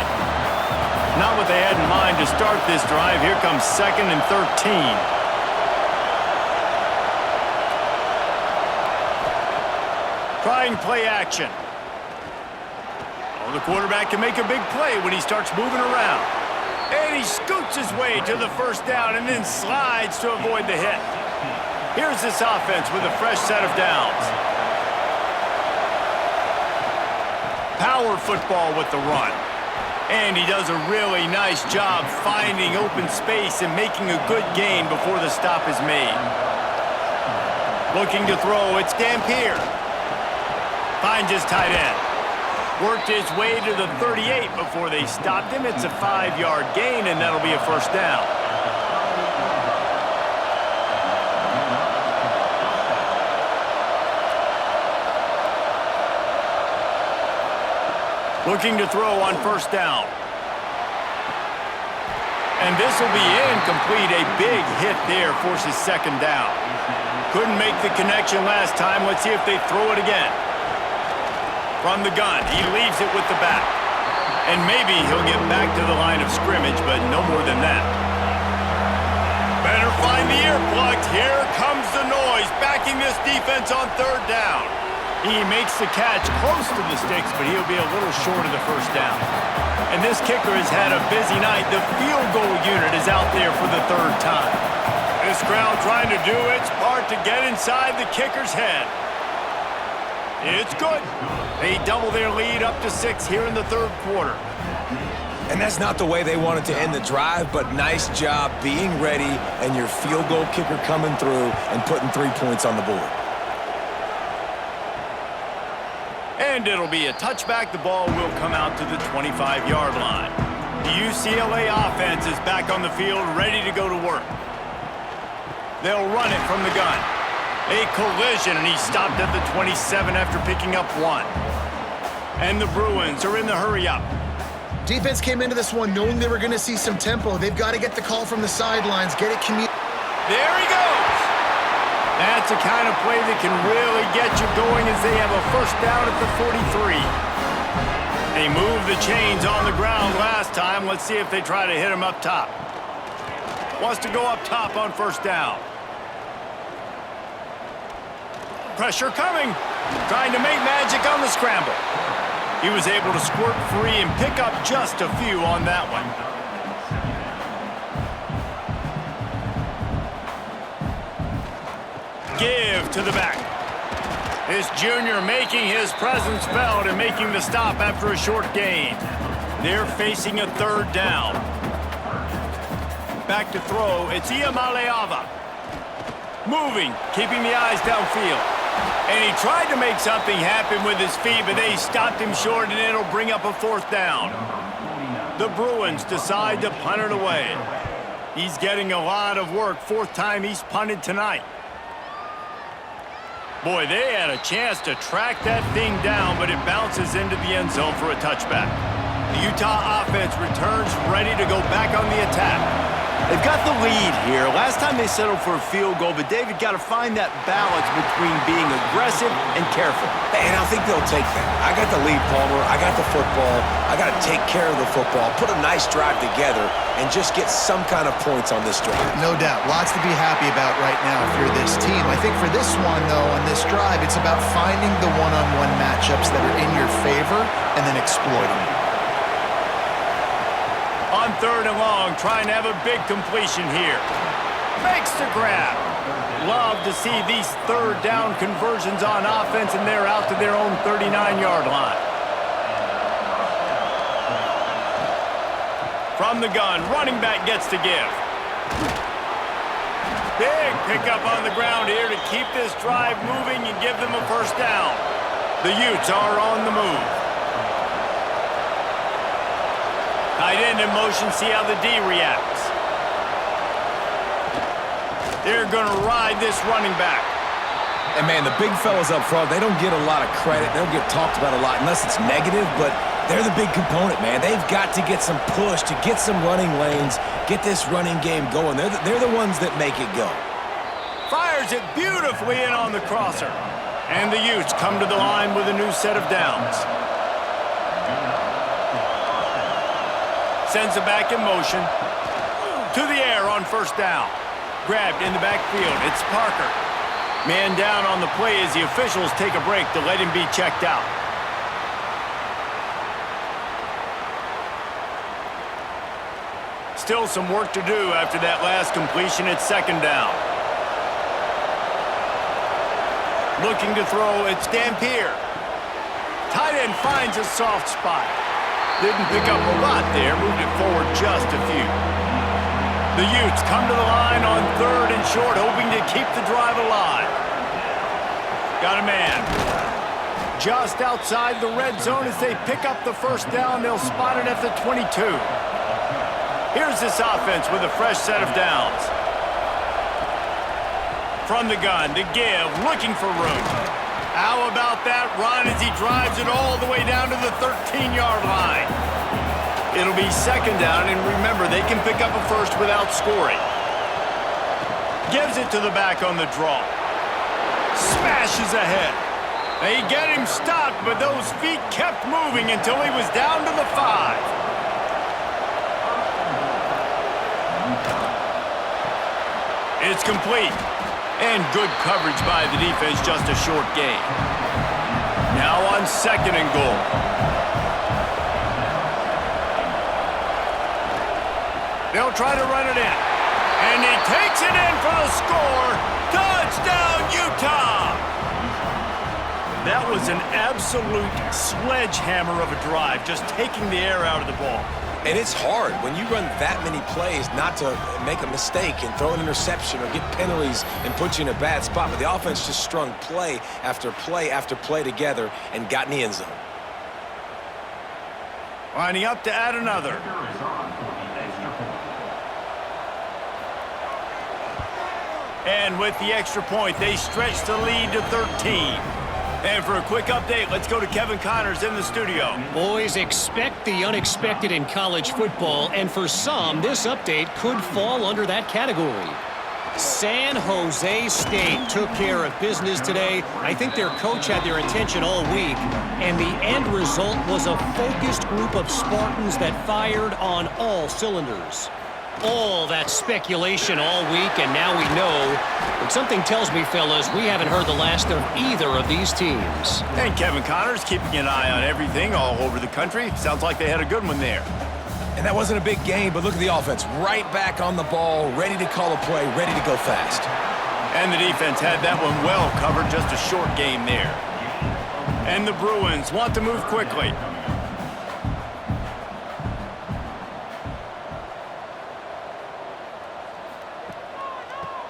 Not what they had in mind to start this drive. Here comes 2nd and 13. Trying play action. Oh, the quarterback can make a big play when he starts moving around. And he scoots his way to the first down and then slides to avoid the hit. Here's this offense with a fresh set of downs. Power football with the run. And he does a really nice job finding open space and making a good gain before the stop is made. Looking to throw, it's Dampier. Finds his tight end. Worked his way to the 38 before they stopped him. It's a 5-yard gain, and that'll be a first down. Looking to throw on first down. And this will be incomplete. A big hit there forces 2nd down. Couldn't make the connection last time. Let's see if they throw it again. From the gun, he leaves it with the back. And maybe he'll get back to the line of scrimmage, but no more than that. Better find the earplugs. Here comes the noise, backing this defense on 3rd down. He makes the catch close to the sticks, but he'll be a little short of the first down. And this kicker has had a busy night. The field goal unit is out there for the 3rd time. This crowd trying to do its part to get inside the kicker's head. It's good. They double their lead up to 6 here in the 3rd quarter. And that's not the way they wanted to end the drive, but nice job being ready and your field goal kicker coming through and putting 3 points on the board. And it'll be a touchback. The ball will come out to the 25-yard line. The UCLA offense is back on the field, ready to go to work. They'll run it from the gun. A collision, and he stopped at the 27 after picking up 1. And the Bruins are in the hurry-up. Defense came into this one knowing they were going to see some tempo. They've got to get the call from the sidelines, get it commu. There he goes! That's the kind of play that can really get you going as they have a first down at the 43. They moved the chains on the ground last time. Let's see if they try to hit him up top. Wants to go up top on first down. Pressure coming. Trying to make magic on the scramble. He was able to squirt free and pick up just a few on that one. Give to the back. This junior making his presence felt and making the stop after a short gain. They're facing a 3rd down. Back to throw, it's Iamaleava. Moving, keeping the eyes downfield. And he tried to make something happen with his feet, but they stopped him short, and it'll bring up a 4th down. The Bruins decide to punt it away. He's getting a lot of work. 4th time he's punted tonight. Boy, they had a chance to track that thing down, but it bounces into the end zone for a touchback. The Utah offense returns ready to go back on the attack. They've got the lead here. Last time they settled for a field goal, but David got to find that balance between being aggressive and careful. And I think they'll take that. I got the lead, Palmer. I got the football. I got to take care of the football, put a nice drive together, and just get some kind of points on this drive. No doubt. Lots to be happy about right now if you're this team. I think for this one, though, on this drive, it's about finding the one-on-one matchups that are in your favor and then exploiting them. On 3rd and long, trying to have a big completion here. Makes the grab. Love to see these 3rd down conversions on offense, and they're out to their own 39-yard line. From the gun, running back gets to give. Big pickup on the ground here to keep this drive moving and give them a first down. The Utes are on the move. Tight end in motion, see how the D reacts. They're going to ride this running back. And, man, the big fellas up front, they don't get a lot of credit. They don't get talked about a lot unless it's negative, but they're the big component, man. They've got to get some push, to get some running lanes, get this running game going. They're the ones that make it go. Fires it beautifully in on the crosser. And the Utes come to the line with a new set of downs. Sends it back in motion. To the air on first down. Grabbed in the backfield. It's Parker. Man down on the play as the officials take a break to let him be checked out. Still some work to do after that last completion at second down. Looking to throw, it's Dampier. Tight end finds a soft spot. Didn't pick up a lot there, moved it forward just a few. The Utes come to the line on third and short, hoping to keep the drive alive. Got a man. Just outside the red zone as they pick up the first down, they'll spot it at the 22. Here's this offense with a fresh set of downs. From the gun to give, looking for room. How about that run as he drives it all the way down to the 13-yard line? It'll be second down, and remember, they can pick up a first without scoring. Gives it to the back on the draw. Smashes ahead. They get him stopped, but those feet kept moving until he was down to the 5. It's complete. And good coverage by the defense, just a short gain. Now on second and goal. They'll try to run it in. And he takes it in for the score. Touchdown, Utah! That was an absolute sledgehammer of a drive, just taking the air out of the ball. And it's hard when you run that many plays not to make a mistake and throw an interception or get penalties and put you in a bad spot. But the offense just strung play after play after play together and got in the end zone. Lining up to add another. And with the extra point, they stretch the lead to 13. And for a quick update, let's go to Kevin Connors in the studio. Boys, expect the unexpected in college football, and for some, this update could fall under that category. San Jose State took care of business today. I think their coach had their attention all week, and the end result was a focused group of Spartans that fired on all cylinders. All that speculation all week, and now we know. But something tells me, fellas, we haven't heard the last of either of these teams. And Kevin Connors keeping an eye on everything all over the country. Sounds like they had a good one there. And that wasn't a big game, but look at the offense. Right back on the ball, ready to call a play, ready to go fast. And the defense had that one well covered, just a short game there. And the Bruins want to move quickly.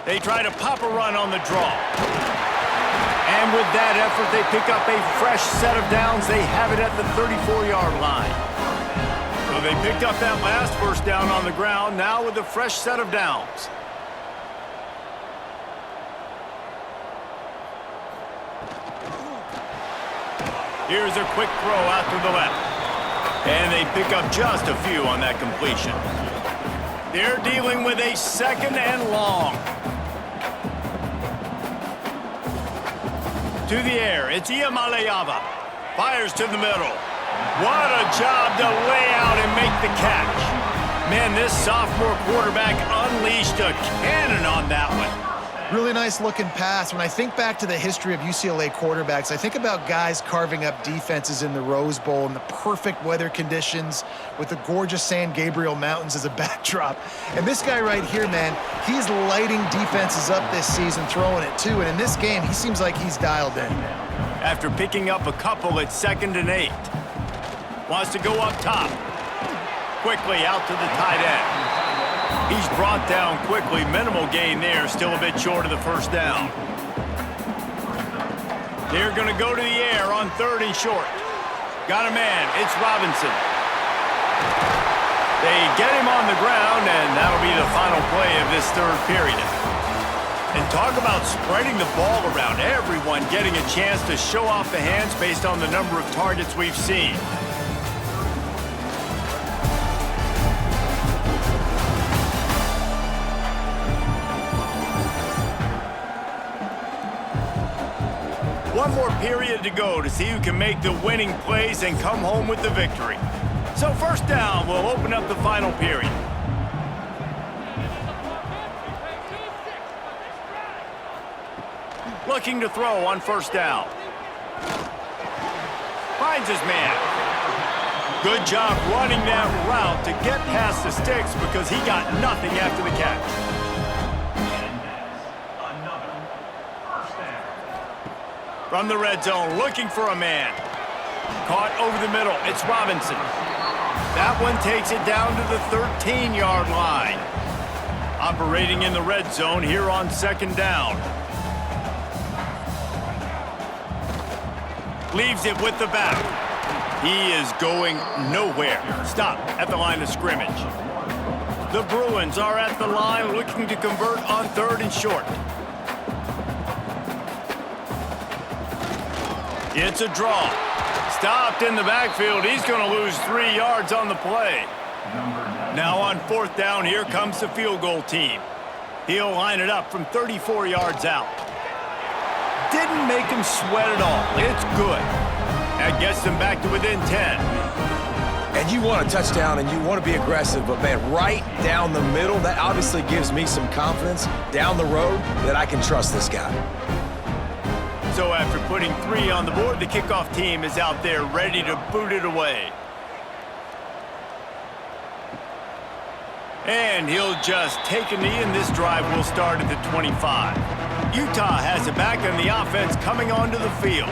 They try to pop a run on the draw. And with that effort, they pick up a fresh set of downs. They have it at the 34-yard line. So they picked up that last first down on the ground, now with a fresh set of downs. Here's a quick throw out to the left. And they pick up just a few on that completion. They're dealing with a second and long. To the air, it's Iamaleava. Fires to the middle. What a job to lay out and make the catch. Man, this sophomore quarterback unleashed a cannon on that one. Really nice looking pass. When I think back to the history of UCLA quarterbacks, I think about guys carving up defenses in the Rose Bowl in the perfect weather conditions with the gorgeous San Gabriel Mountains as a backdrop. And this guy right here, man, he's lighting defenses up this season, throwing it too. And in this game, he seems like he's dialed in. After picking up a couple at 2nd and 8. Wants to go up top. Quickly out to the tight end. He's brought down quickly. Minimal gain there. Still a bit short of the first down. They're going to go to the air on 3rd and short. Got a man. It's Robinson. They get him on the ground, and that'll be the final play of this 3rd period. And talk about spreading the ball around. Everyone getting a chance to show off the hands based on the number of targets we've seen. One more period to go to see who can make the winning plays and come home with the victory. So 1st down will open up the final period. Looking to throw on 1st down. Finds his man. Good job running that route to get past the sticks because he got nothing after the catch. From the red zone, looking for a man. Caught over the middle. It's Robinson. That one takes it down to the 13-yard line. Operating in the red zone here on 2nd down. Leaves it with the back. He is going nowhere. Stop at the line of scrimmage. The Bruins are at the line looking to convert on 3rd and short. It's a draw. Stopped in the backfield. He's going to lose 3 yards on the play. Now on 4th down, here comes the field goal team. He'll line it up from 34 yards out. Didn't make him sweat at all. It's good. That gets them back to within 10. And you want a touchdown and you want to be aggressive, but man, right down the middle, that obviously gives me some confidence down the road that I can trust this guy. So after putting 3 on the board, the kickoff team is out there ready to boot it away. And he'll just take a knee, and this drive will start at the 25. Utah has it back on the offense coming onto the field.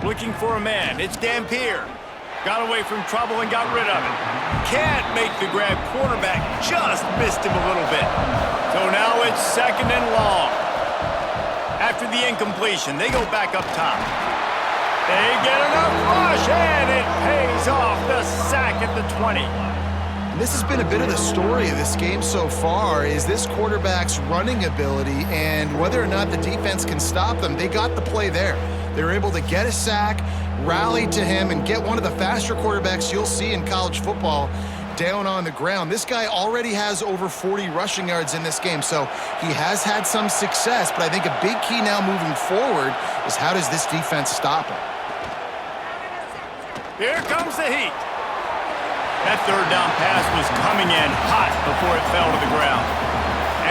Looking for a man. It's Dampier. Got away from trouble and got rid of it. Can't make the grab. Quarterback just missed him a little bit. So now it's 2nd and long. After the incompletion, they go back up top. They get enough rush, and it pays off. The sack at the 20. This has been a bit of the story of this game so far, is this quarterback's running ability and whether or not the defense can stop them. They got the play there. They were able to get a sack, rally to him, and get one of the faster quarterbacks you'll see in college football down on the ground. This guy already has over 40 rushing yards in this game, so he has had some success, but I think a big key now moving forward is how does this defense stop him? Here comes the heat. That 3rd down pass was coming in hot before it fell to the ground.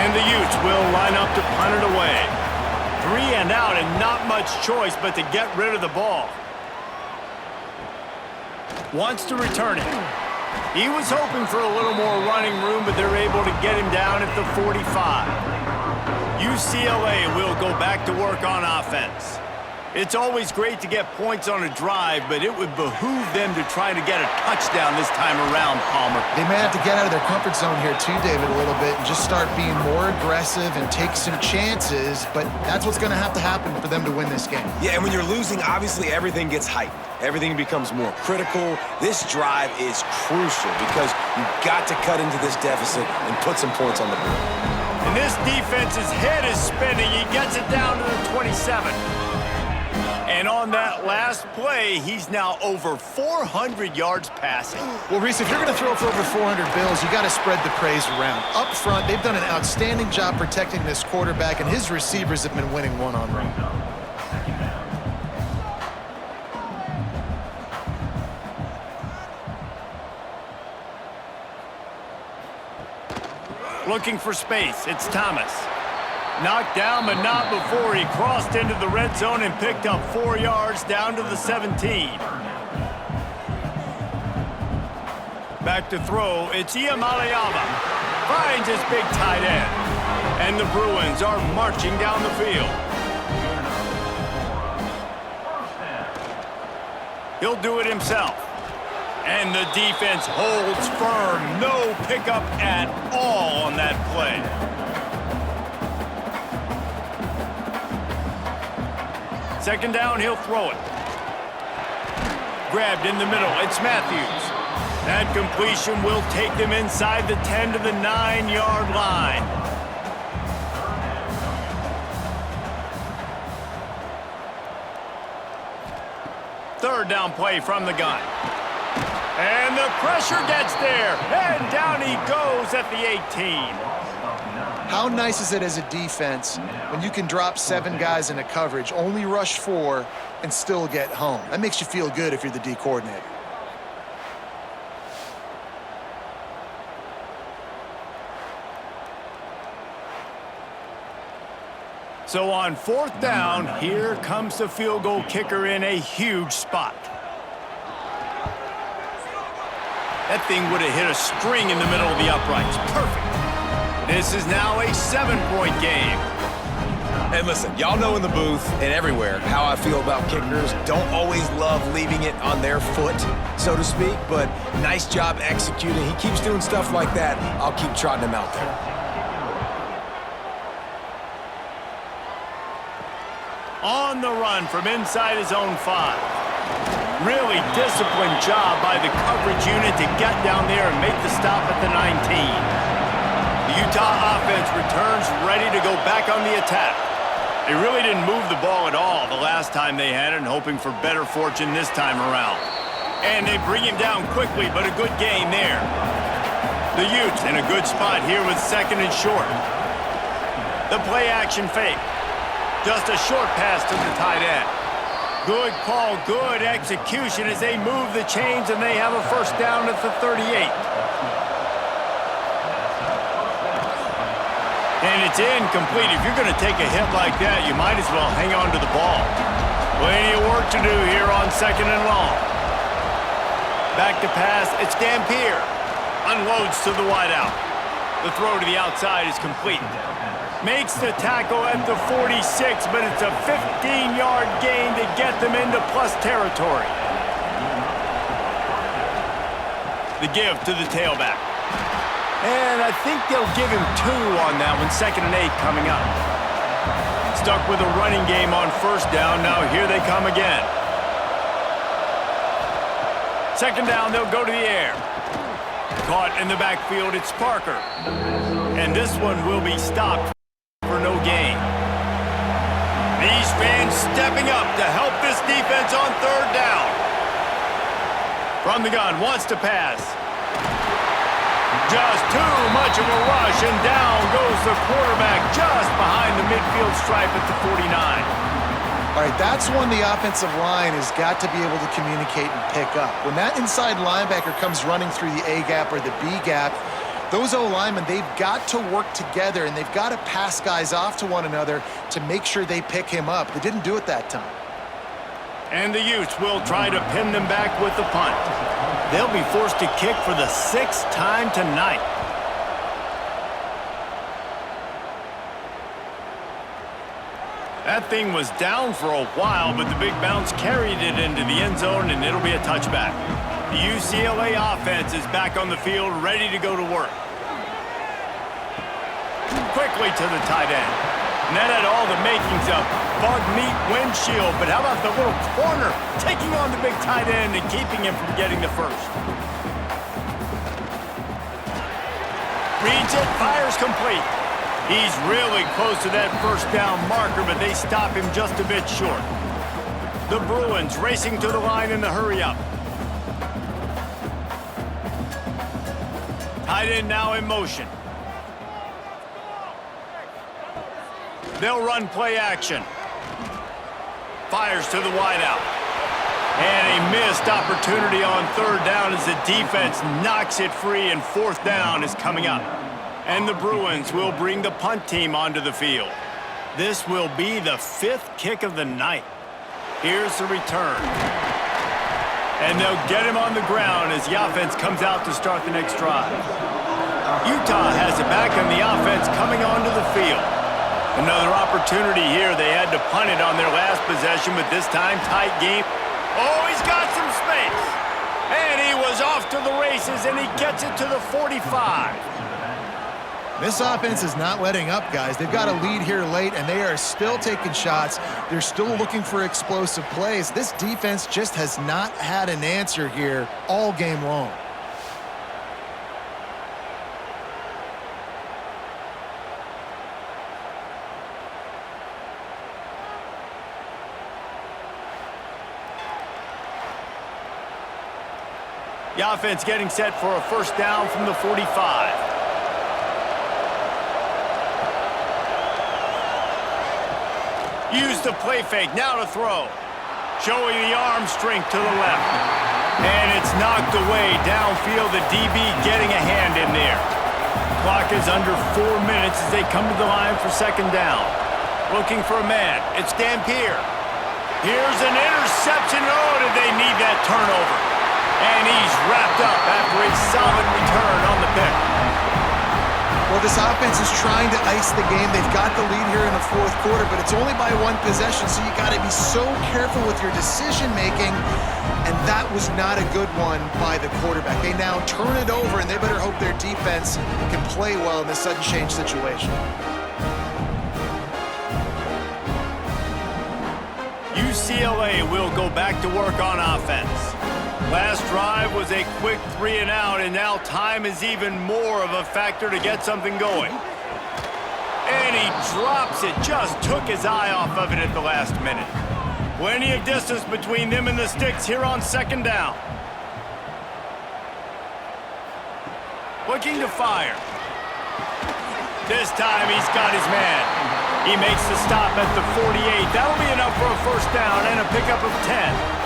And the Utes will line up to punt it away. 3 and out and not much choice but to get rid of the ball. Wants to return it. He was hoping for a little more running room, but they're able to get him down at the 45. UCLA will go back to work on offense. It's always great to get points on a drive, but it would behoove them to try to get a touchdown this time around, Palmer. They may have to get out of their comfort zone here too, David, a little bit and just start being more aggressive and take some chances, but that's what's going to happen for them to win this game. Yeah, and when you're losing, obviously everything gets heightened. Everything becomes more critical. This drive is crucial because you've got to cut into this deficit and put some points on the board. And this defense's head is spinning. He gets it down to the 27. And on that last play, he's now over 400 yards passing. Well, Reese, if you're going to throw for over 400 bills, you got to spread the praise around. Up front, they've done an outstanding job protecting this quarterback, and his receivers have been winning one-on-one. Looking for space. It's Thomas. Knocked down, but not before he crossed into the red zone and picked up 4 yards down to the 17. Back to throw. It's Iamaleava. Finds his big tight end. And the Bruins are marching down the field. He'll do it himself. And the defense holds firm. No pickup at all on that play. Second down, he'll throw it. Grabbed in the middle, it's Matthews. That completion will take them inside the 10 to the 9-yard line. Third down play from the gun. And the pressure gets there. And down he goes at the 18. How nice is it as a defense when you can drop 7 guys in a coverage, only rush 4, and still get home? That makes you feel good if you're the D coordinator. So on fourth down, here comes the field goal kicker in a huge spot. That thing would have hit a string in the middle of the uprights. Perfect. This is now a 7-point game. And listen, y'all know in the booth and everywhere how I feel about kickers. Don't always love leaving it on their foot, so to speak, but nice job executing. He keeps doing stuff like that. I'll keep trotting him out there. On the run from inside his own 5. Really disciplined job by the coverage unit to get down there and make the stop at the 19. The Utah offense returns ready to go back on the attack. They really didn't move the ball at all the last time they had it, and hoping for better fortune this time around. And they bring him down quickly, but a good gain there. The Utes in a good spot here with second and short. The play action fake. Just a short pass to the tight end. Good call, good execution as they move the chains, and they have a first down at the 38. And it's incomplete. If you're going to take a hit like that, you might as well hang on to the ball. Plenty of work to do here on second and long. Back to pass, it's Dampier. Unloads to the wideout. The throw to the outside is complete. Makes the tackle at the 46, but it's a 15-yard gain to get them into plus territory. The give to the tailback. And I think they'll give him 2 on that one, 2nd and 8 coming up. Stuck with a running game on first down, now here they come again. Second down, they'll go to the air. Caught in the backfield, it's Parker. And this one will be stopped for no gain. These fans stepping up to help this defense on third down. From the gun, wants to pass. Just too much of a rush, and down goes the quarterback just behind the midfield stripe at the 49. All right, that's when the offensive line has got to be able to communicate and pick up. When that inside linebacker comes running through the A gap or the B gap, those O-linemen, they've got to work together, and they've got to pass guys off to one another to make sure they pick him up. They didn't do it that time. And the Utes will try to pin them back with the punt. They'll be forced to kick for the 6th time tonight. That thing was down for a while, but the big bounce carried it into the end zone, and it'll be a touchback. The UCLA offense is back on the field, ready to go to work. Quickly to the tight end. And that had all the makings of bug meat windshield, but how about the little corner taking on the big tight end and keeping him from getting the first? Reads it, fires complete. He's really close to that first down marker, but they stop him just a bit short. The Bruins racing to the line in the hurry-up. Tight end now in motion. They'll run play action. Fires to the wideout. And a missed opportunity on third down as the defense knocks it free, and fourth down is coming up. And the Bruins will bring the punt team onto the field. This will be the 5th kick of the night. Here's the return. And they'll get him on the ground as the offense comes out to start the next drive. Utah has it back, and the offense coming onto the field. Another opportunity here. They had to punt it on their last possession, but this time tight game. Oh, he's got some space. And he was off to the races, and he gets it to the 45. This offense is not letting up, guys. They've got a lead here late, and they are still taking shots. They're still looking for explosive plays. This defense just has not had an answer here all game long. The offense getting set for a first down from the 45. Use the play fake, now to throw. Showing the arm strength to the left. And it's knocked away downfield, the DB getting a hand in there. Clock is under 4 minutes as they come to the line for second down. Looking for a man, it's Dampier. Here's an interception, oh, did they need that turnover. And he's wrapped up after a solid return on the pick. Well, this offense is trying to ice the game. They've got the lead here in the fourth quarter, but it's only by one possession, so you got to be so careful with your decision-making, and that was not a good one by the quarterback. They now turn it over, and they better hope their defense can play well in this sudden change situation. UCLA will go back to work on offense. Last drive was a quick 3 and out, and now time is even more of a factor to get something going. And he drops it, just took his eye off of it at the last minute. Plenty of distance between them and the sticks here on second down. Looking to fire. This time he's got his man. He makes the stop at the 48. That'll be enough for a first down and a pickup of 10.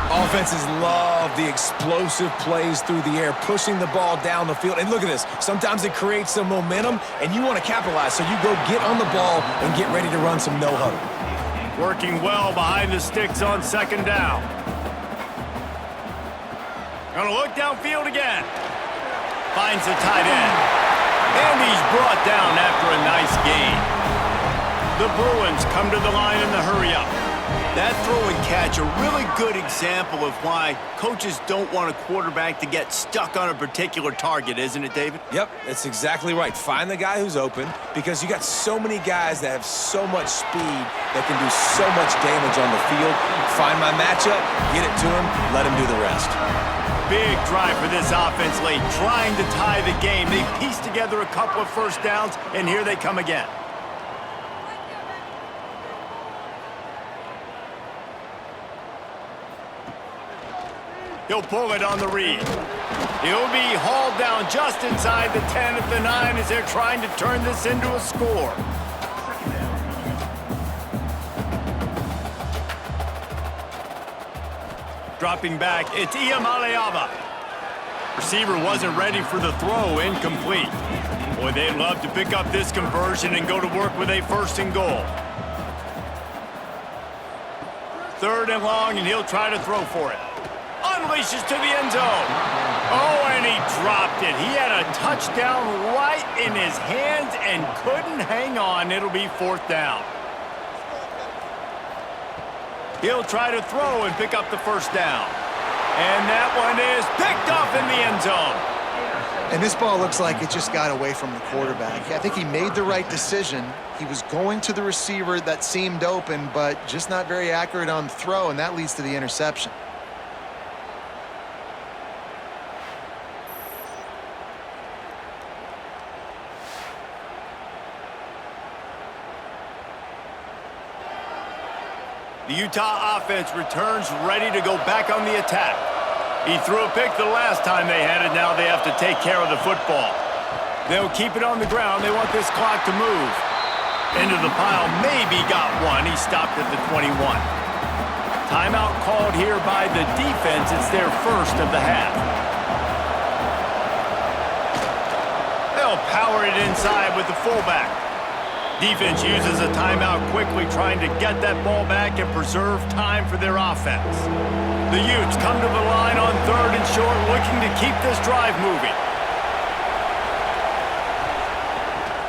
Offenses love the explosive plays through the air, pushing the ball down the field. And look at this. Sometimes it creates some momentum, and you want to capitalize. So you go get on the ball and get ready to run some no-huddle. Working well behind the sticks on second down. Gonna look downfield again. Finds the tight end. And he's brought down after a nice gain. The Bruins come to the line in the hurry-up. That throw and catch, a really good example of why coaches don't want a quarterback to get stuck on a particular target, isn't it, David? Yep, that's exactly right. Find the guy who's open, because you got so many guys that have so much speed that can do so much damage on the field. Find my matchup, get it to him, let him do the rest. Big drive for this offense late, trying to tie the game. They pieced together a couple of first downs, and here they come again. He'll pull it on the read. He'll be hauled down just inside the 10 at the 9 as they're trying to turn this into a score. Dropping back, it's Iamaleava. Receiver wasn't ready for the throw, incomplete. Boy, they'd love to pick up this conversion and go to work with a first and goal. Third and long, and he'll try to throw for it. Unleashes to the end zone. Oh, and he dropped it. He had a touchdown right in his hands and couldn't hang on. It'll be fourth down. He'll try to throw and pick up the first down. And that one is picked off in the end zone. And this ball looks like it just got away from the quarterback. I think he made the right decision. He was going to the receiver that seemed open, but just not very accurate on the throw, and that leads to the interception. The Utah offense returns ready to go back on the attack. He threw a pick the last time they had it. Now they have to take care of the football. They'll keep it on the ground. They want this clock to move. Into the pile. Maybe got one. He stopped at the 21. Timeout called here by the defense. It's their first of the half. They'll power it inside with the fullback. Defense uses a timeout quickly, trying to get that ball back and preserve time for their offense. The Utes come to the line on third and short, looking to keep this drive moving.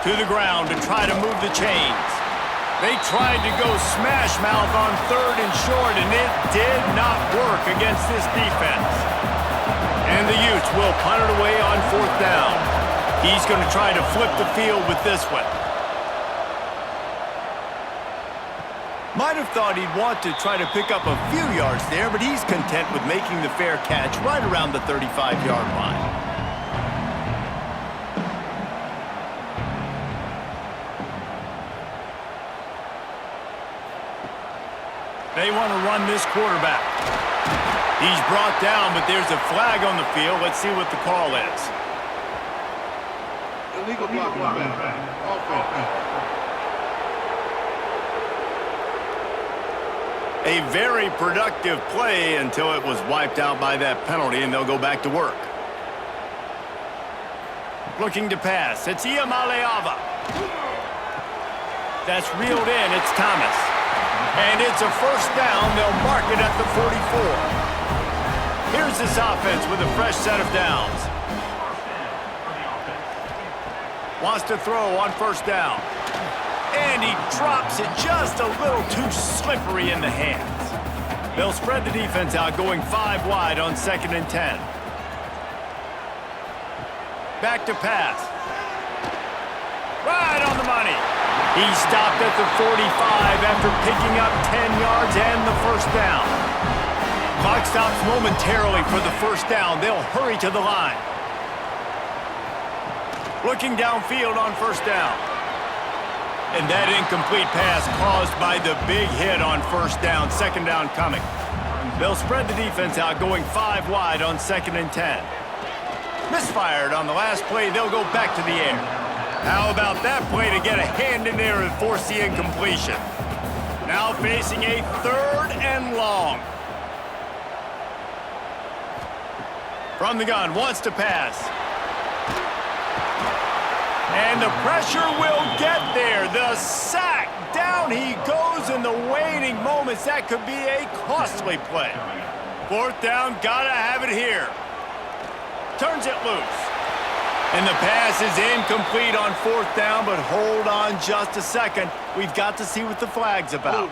To the ground to try to move the chains. They tried to go smash mouth on third and short, and it did not work against this defense. And the Utes will punt it away on fourth down. He's going to try to flip the field with this one. Might have thought he'd want to try to pick up a few yards there, but he's content with making the fair catch right around the 35-yard line. They want to run this quarterback. He's brought down, but there's a flag on the field. Let's see what the call is. Illegal blocking back. Offense. A very productive play until it was wiped out by that penalty, and they'll go back to work. Looking to pass. It's Iamaleava. That's reeled in. It's Thomas. And it's a first down. They'll mark it at the 44. Here's this offense with a fresh set of downs. Wants to throw on first down. And he drops it just a little too slippery in the hands. They'll spread the defense out, going 5 wide on 2nd and 10. Back to pass. Right on the money. He stopped at the 45 after picking up 10 yards and the first down. Clock stops momentarily for the first down. They'll hurry to the line. Looking downfield on first down. And that incomplete pass caused by the big hit on first down. 2nd down coming. They'll spread the defense out, going 5 wide on 2nd and 10. Misfired on the last play. They'll go back to the air. How about that play to get a hand in there and force the incompletion? Now facing a 3rd and long. From the gun, wants to pass. And the pressure will get there. The sack. Down he goes in the waning moments. That could be a costly play. 4th down, gotta have it here. Turns it loose. And the pass is incomplete on 4th down, but hold on just a second. We've got to see what the flag's about.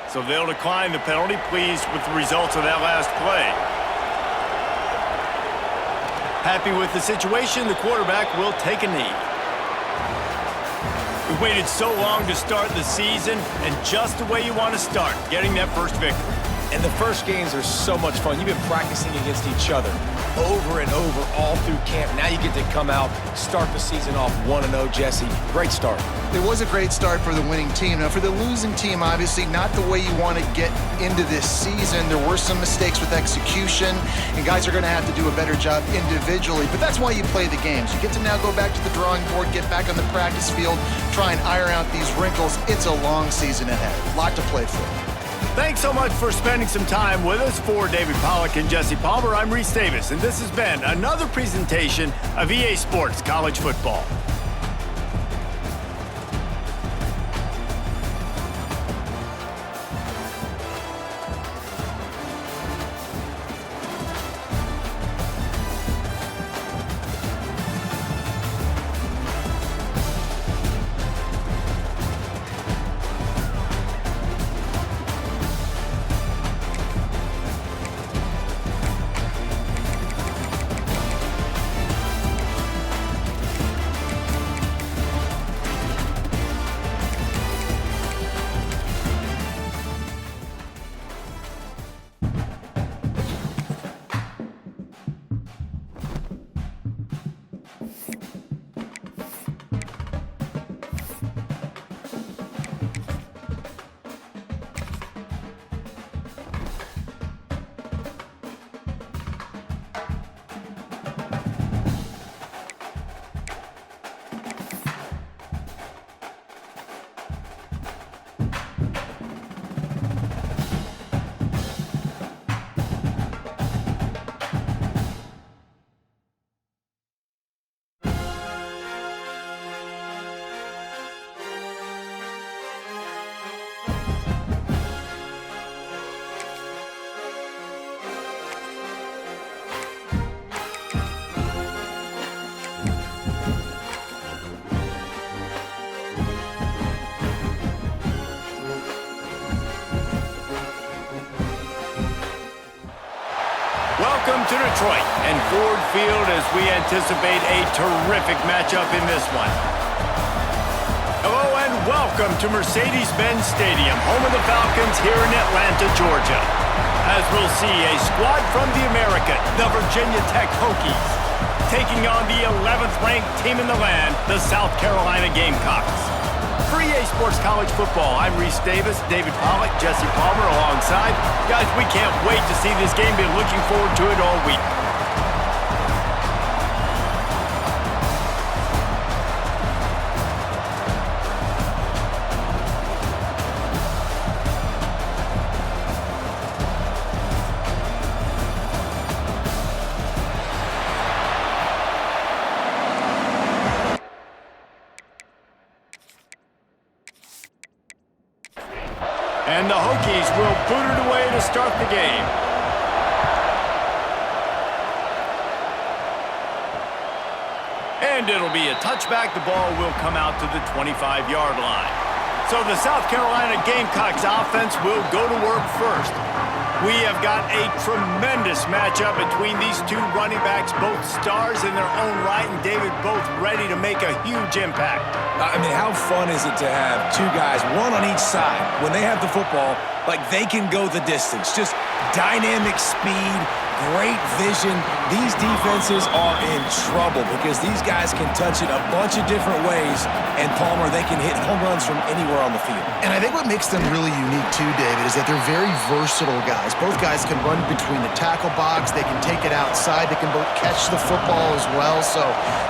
So they'll decline the penalty, pleased with the results of that last play. Happy with the situation, the quarterback will take a knee. We waited so long to start the season, and just the way you want to start, getting that first victory. And the first games are so much fun. You've been practicing against each other over and over all through camp. Now you get to come out, start the season off 1-0, Jesse. Great start. It was a great start for the winning team. Now, for the losing team, obviously not the way you want to get into this season. There were some mistakes with execution, and guys are going to have to do a better job individually. But that's why you play the games. You get to now go back to the drawing board, get back on the practice field, try and iron out these wrinkles. It's a long season ahead. A lot to play for. Thanks so much for spending some time with us. For David Pollack and Jesse Palmer, I'm Reese Davis, and this has been another presentation of EA Sports College Football. to Detroit and Ford Field as we anticipate a terrific matchup in this one. Hello and welcome to Mercedes-Benz Stadium, home of the Falcons here in Atlanta, Georgia. As we'll see a squad from the American, the Virginia Tech Hokies, taking on the 11th ranked team in the land, the South Carolina Gamecocks. For EA Sports College Football, I'm Reese Davis, David Pollack, Jesse Palmer alongside. Guys, we can't wait to see this game. Been looking forward to it all week. And the Hokies will boot it away to start the game. And it'll be a touchback. The ball will come out to the 25-yard line. So the South Carolina Gamecocks offense will go to work first. We have got a tremendous matchup between these two running backs, both stars in their own right, and David both ready to make a huge impact. I mean, how fun is it to have two guys, one on each side, when they have the football, like they can go the distance. Just dynamic speed, great vision. These defenses are in trouble because these guys can touch it a bunch of different ways, and Palmer, they can hit home runs from anywhere on the field. And I think what makes them really unique too, David, is that they're very versatile guys. Both guys can run between the tackle box. They can take it outside. They can both catch the football as well. So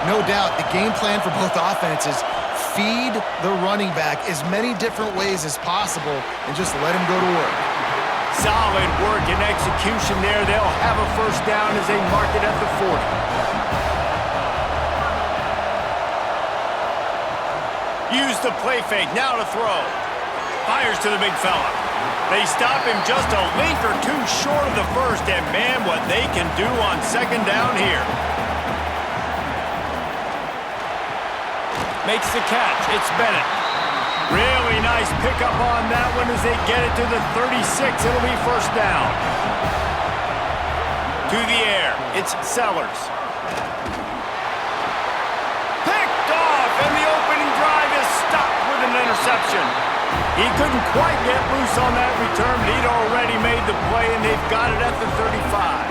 no doubt the game plan for both offenses, feed the running back as many different ways as possible and just let him go to work. Solid work and execution there. They'll have a first down as they mark it at the 40. Use the play fake. Now to throw. Fires to the big fella. They stop him just a link or two short of the first, and man, what they can do on second down here. Makes the catch. It's Bennett. Really nice pickup on that one as they get it to the 36. It'll be first down. To the air. It's Sellers. Picked off, and the opening drive is stopped with an interception. He couldn't quite get loose on that return, but he'd already made the play, and they've got it at the 35.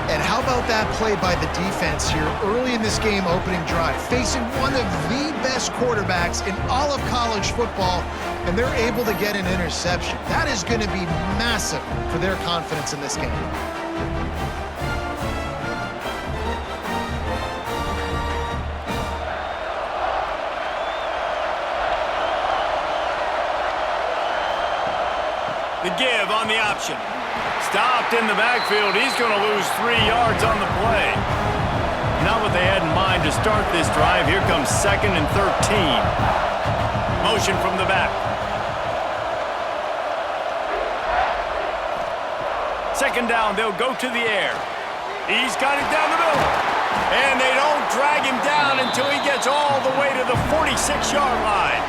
And how about that play by the defense here early in this game opening drive, facing one of the best quarterbacks in all of college football, and they're able to get an interception. That is going to be massive for their confidence in this game. The give on the option. Stopped in the backfield. He's going to lose 3 yards on the play. Not what they had in mind to start this drive. Here comes 2nd and 13. Motion from the back. 2nd down, they'll go to the air. He's got it down the middle. And they don't drag him down until he gets all the way to the 46-yard line.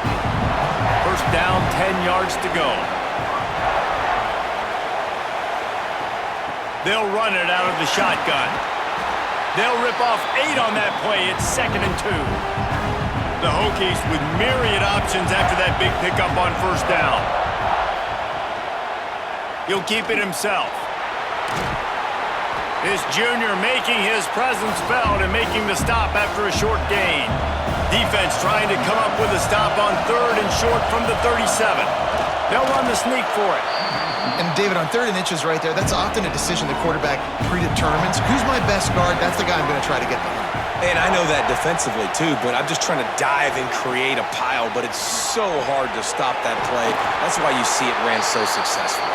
First down, 10 yards to go. They'll run it out of the shotgun. They'll rip off 8 on that play. It's 2nd and 2. The Hokies with myriad options after that big pickup on first down. He'll keep it himself. This junior making his presence felt and making the stop after a short gain. Defense trying to come up with a stop on 3rd and short from the 37. They'll run the sneak for it. And David, on 3rd and inches right there, that's often a decision the quarterback predetermines. Who's my best guard? That's the guy I'm going to try to get behind. And I know that defensively too, but I'm just trying to dive and create a pile, but it's so hard to stop that play. That's why you see it ran so successful.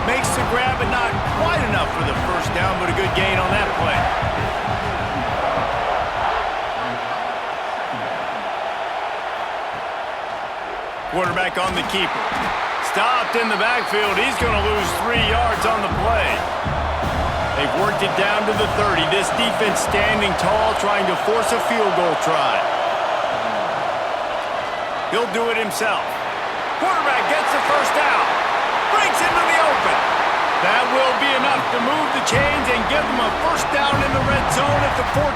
Makes the grab, but not quite enough for the first down, but a good gain on that play. Quarterback on the keeper. Stopped in the backfield. He's going to lose 3 yards on the play. They've worked it down to the 30. This defense standing tall, trying to force a field goal try. He'll do it himself. Quarterback gets the first down. Breaks into the open. That will be enough to move the chains and give them a first down in the red zone at the 14.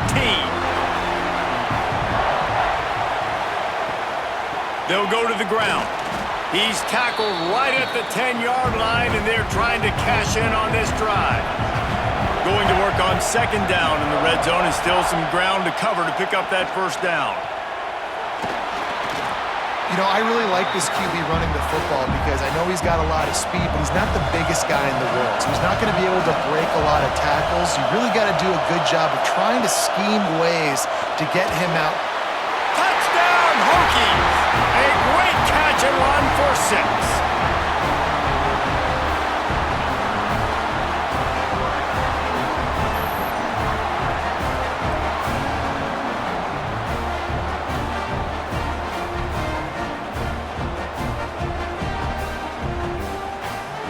They'll go to the ground. He's tackled right at the 10-yard line, and they're trying to cash in on this drive. Going to work on second down in the red zone, and still some ground to cover to pick up that first down. You know, I really like this QB running the football because I know he's got a lot of speed, but he's not the biggest guy in the world. So he's not going to be able to break a lot of tackles. You really got to do a good job of trying to scheme ways to get him out. Touchdown, Hokies! A great catch and run for 6.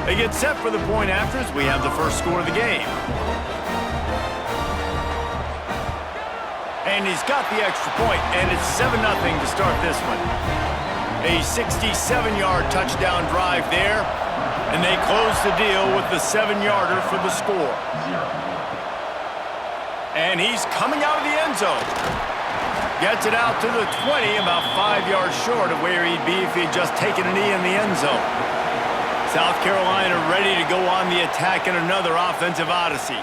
They get set for the point after as we have the first score of the game. And he's got the extra point, and it's 7-0 to start this one. A 67-yard touchdown drive there, and they close the deal with the 7-yarder for the score. And he's coming out of the end zone. Gets it out to the 20, about 5 yards short of where he'd be if he'd just taken a knee in the end zone. South Carolina ready to go on the attack in another offensive odyssey.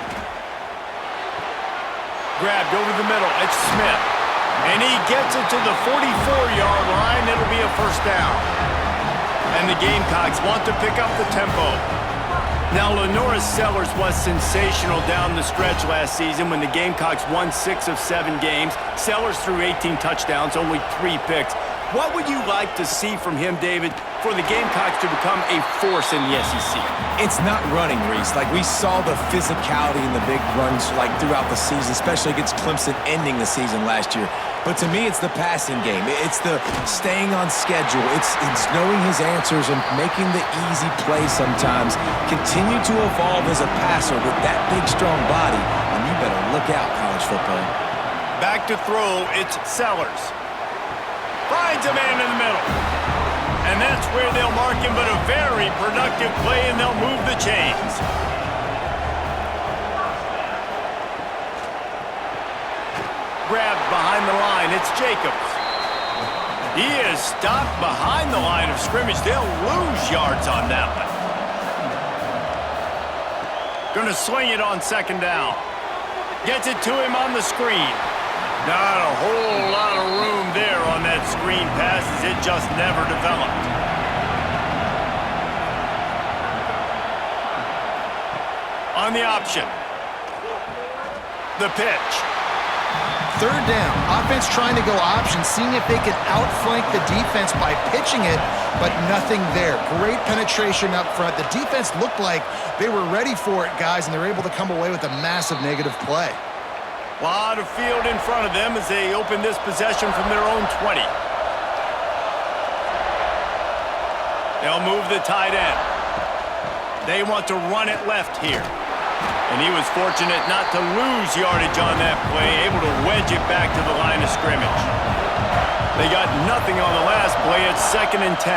Grabbed over the middle. It's Smith. And he gets it to the 44-yard line. It'll be a first down. And the Gamecocks want to pick up the tempo. Now, Lenoris Sellers was sensational down the stretch last season when the Gamecocks won 6 of 7 games. Sellers threw 18 touchdowns, only 3 picks. What would you like to see from him, David, for the Gamecocks to become a force in the SEC? It's not running, Reese. Like, we saw the physicality in the big runs, like, throughout the season, especially against Clemson ending the season last year. But to me, it's the passing game. It's the staying on schedule. It's knowing his answers and making the easy play sometimes. Continue to evolve as a passer with that big, strong body, and you better look out, college football. Back to throw, it's Sellers. Finds a man in the middle. And that's where they'll mark him, but a very productive play, and they'll move the chains. Grabbed behind the line, it's Jacobs. He is stopped behind the line of scrimmage. They'll lose yards on that one. Gonna swing it on second down. Gets it to him on the screen. Not a whole lot of room there on that screen pass as it just never developed. On the option. The pitch. Third down. Offense trying to go option, seeing if they can outflank the defense by pitching it, but nothing there. Great penetration up front. The defense looked like they were ready for it, guys, and they're able to come away with a massive negative play. A lot of field in front of them as they open this possession from their own 20. They'll move the tight end. They want to run it left here. And he was fortunate not to lose yardage on that play, able to wedge it back to the line of scrimmage. They got nothing on the last play. It's 2nd and 10.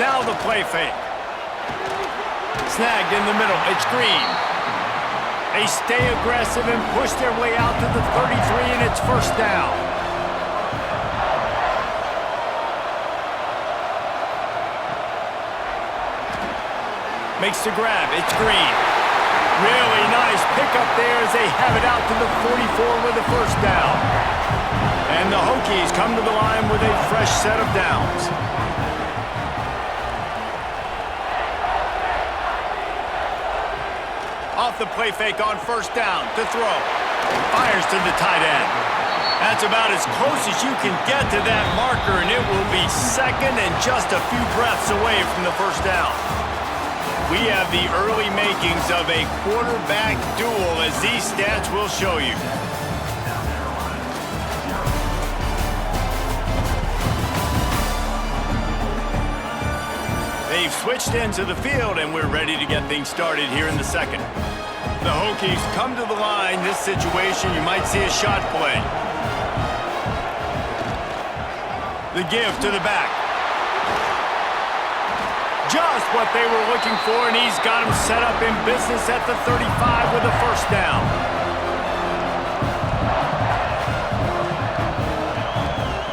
Now the play fake. Snagged in the middle. It's Green. They stay aggressive and push their way out to the 33, and it's first down. Makes the grab. It's Green. Really nice pickup there as they have it out to the 44 with a first down. And the Hokies come to the line with a fresh set of downs. Off the play fake on first down to throw. Fires to the tight end. That's about as close as you can get to that marker, and it will be second and just a few breaths away from the first down. We have the early makings of a quarterback duel, as these stats will show you. They've switched into the field, and we're ready to get things started here in the second. The Hokies come to the line. This situation, you might see a shot play. The give to the back. Just what they were looking for, and he's got him set up in business at the 35 with a first down.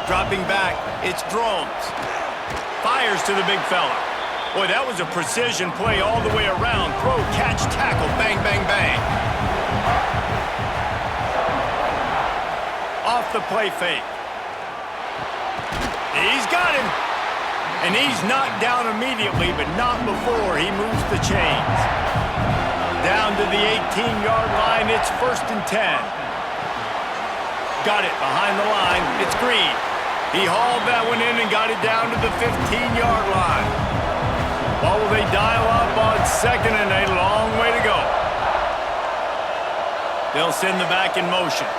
Dropping back, it's Drones. Fires to the big fella. Boy, that was a precision play all the way around. Throw, catch, tackle, bang, bang, bang. Off the play fake. He's got him. And he's knocked down immediately, but not before he moves the chains. Down to the 18-yard line, it's 1st and 10. Got it behind the line, it's Green. He hauled that one in and got it down to the 15-yard line. What will they dial up on 2nd and a long way to go? They'll send the back in motion.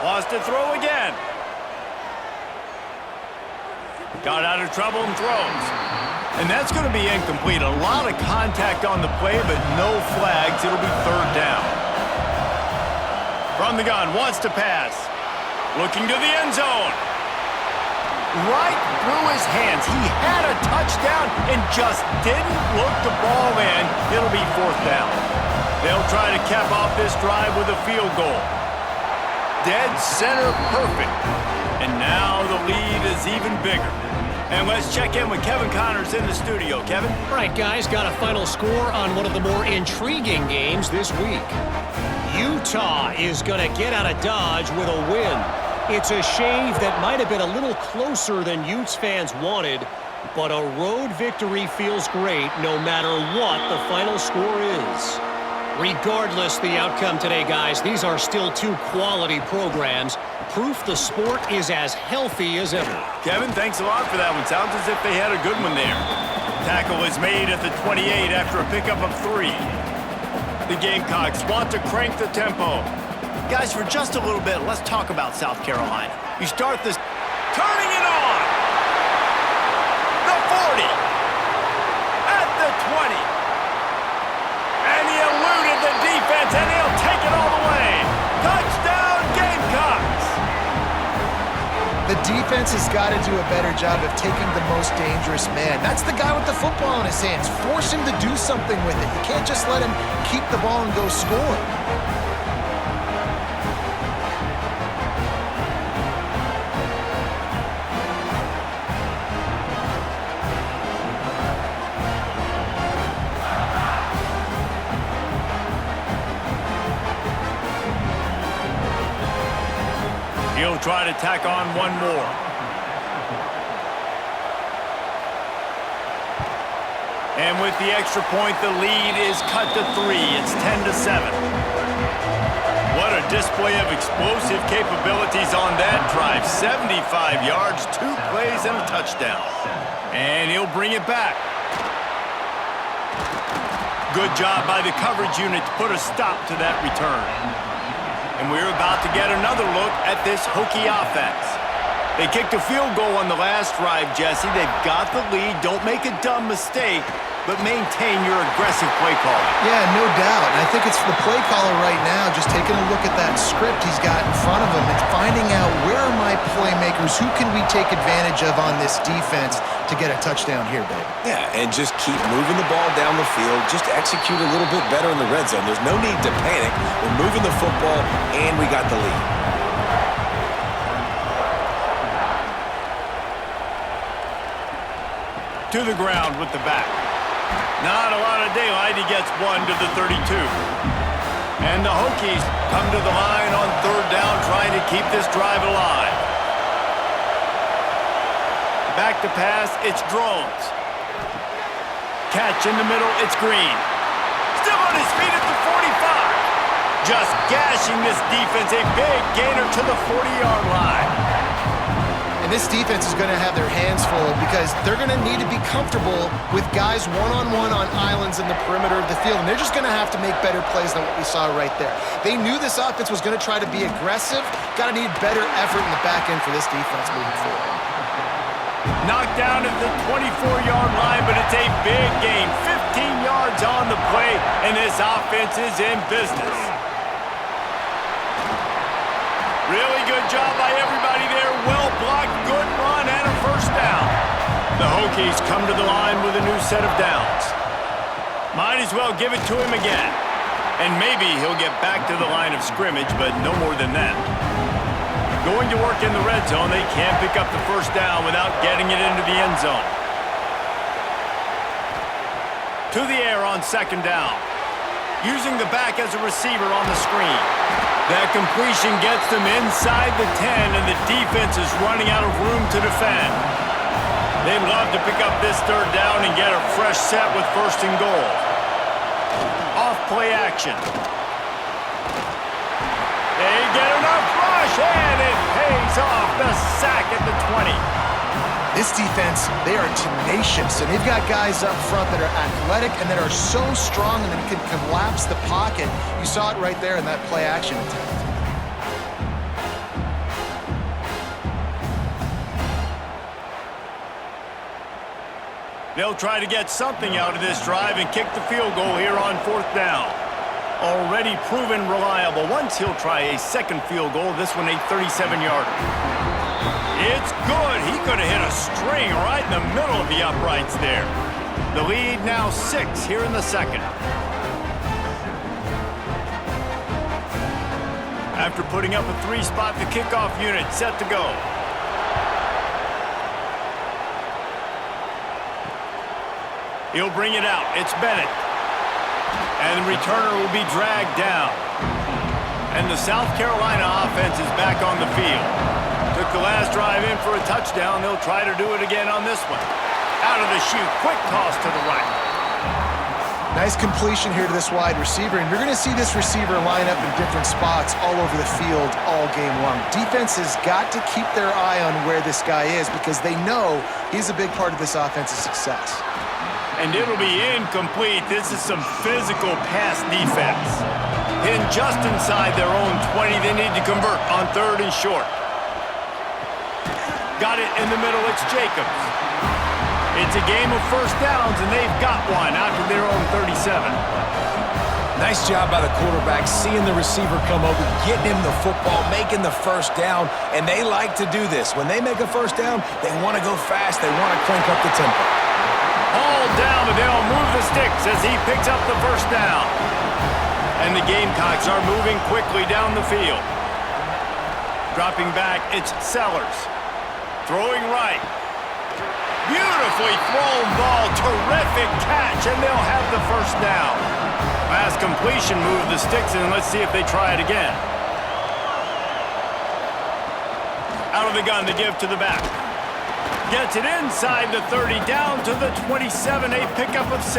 Wants to throw again. Got out of trouble and throws. And that's going to be incomplete. A lot of contact on the play, but no flags. It'll be 3rd down. From the gun, wants to pass. Looking to the end zone. Right through his hands. He had a touchdown and just didn't look the ball in. It'll be 4th down. They'll try to cap off this drive with a field goal. Dead center perfect. And now the lead is even bigger. And let's check in with Kevin Connors in the studio. Kevin? All right, guys, got a final score on one of the more intriguing games this week. Utah is going to get out of Dodge with a win. It's a shave that might have been a little closer than Utes fans wanted, but a road victory feels great no matter what the final score is. Regardless the outcome today, guys, these are still 2 quality programs. Proof the sport is as healthy as ever. Kevin, thanks a lot for that one. Sounds as if they had a good one there. Tackle is made at the 28 after a pickup of 3. The Gamecocks want to crank the tempo. Guys, for just a little bit, let's talk about South Carolina. You start this, turning it on. The 40. At the 20. And he eluded the defense, and he'll take it all the way. Touchdown, Gamecocks. The defense has got to do a better job of taking the most dangerous man. That's the guy with the football in his hands. Force him to do something with it. You can't just let him keep the ball and go score. He'll try to tack on one more. And with the extra point, the lead is cut to 3. It's 10-7. What a display of explosive capabilities on that drive. 75 yards, 2 plays, and a touchdown. And he'll bring it back. Good job by the coverage unit to put a stop to that return. And we're about to get another look at this Hokie offense. They kicked a field goal on the last drive, Jesse. They've got the lead. Don't make a dumb mistake, but maintain your aggressive play calling. Yeah, no doubt. And I think it's the play caller right now just taking a look at that script he's got in front of him and finding out where are my playmakers, who can we take advantage of on this defense to get a touchdown here, baby. Yeah, and just keep moving the ball down the field. Just execute a little bit better in the red zone. There's no need to panic. We're moving the football, and we got the lead. To the ground with the back. Not a lot of daylight. He gets 1 to the 32. And the Hokies come to the line on 3rd down, trying to keep this drive alive. Back to pass, it's Drones. Catch in the middle, it's Green. Still on his feet at the 45. Just gashing this defense, a big gainer to the 40-yard line. And this defense is going to have their hands full because they're going to need to be comfortable with guys one-on-one on islands in the perimeter of the field. And they're just going to have to make better plays than what we saw right there. They knew this offense was going to try to be aggressive. Got to need better effort in the back end for this defense moving forward. Knocked down at the 24-yard line, but it's a big gain. 15 yards on the play, and this offense is in business. Really good job by everybody there. Well blocked, good run, and a The Hokies come to the line with a new set of downs. Might as well give it to him again. And maybe he'll get back to the line of scrimmage, but no more than that. Going to work in the red zone, they can't pick up the first down without getting it into the end zone. To the air on second down. Using the back as a receiver on the screen. That completion gets them inside the 10, and the defense is running out of room to defend. They'd love to pick up this third down and get a fresh set with first and goal. Off play action. They get enough rush, and it pays off. The sack at the 20. This defense, they are tenacious, and they've got guys up front that are athletic and that are so strong and that can collapse the pocket. You saw it right there in that play action attempt. They'll try to get something out of this drive and kick the field goal here on fourth down. Already proven reliable. Once he'll try a second field goal, this one a 37-yarder. It's good. He could have hit a string right in the middle of the uprights there. The lead now 6 here in the second. After putting up a 3-spot, the kickoff unit set to go. He'll bring it out. It's Bennett. And the returner will be dragged down. And the South Carolina offense is back on the field. Took the last drive in for a touchdown. They'll try to do it again on this one. Out of the chute. Quick toss to the right. Nice completion here to this wide receiver, and you're going to see this receiver line up in different spots all over the field all game long. Defense has got to keep their eye on where this guy is because they know he's a big part of this offense's success. And it'll be incomplete. This is some physical pass defense. Hidden just inside their own 20. They need to convert on third and short. Got it in the middle. It's Jacobs. It's a game of first downs, and they've got one out to their own 37. Nice job by the quarterback, seeing the receiver come over, getting him the football, making the first down, and they like to do this. When they make a first down, they want to go fast. They want to crank up the tempo. All down, but they'll move the sticks as he picks up the first down. And the Gamecocks are moving quickly down the field. Dropping back, it's Sellers. Throwing right. Beautifully thrown ball, terrific catch, and they'll have the first down. Last completion moved the sticks, and let's see if they try it again. Out of the gun to give to the back. Gets it inside the 30, down to the 27, a pickup of 6.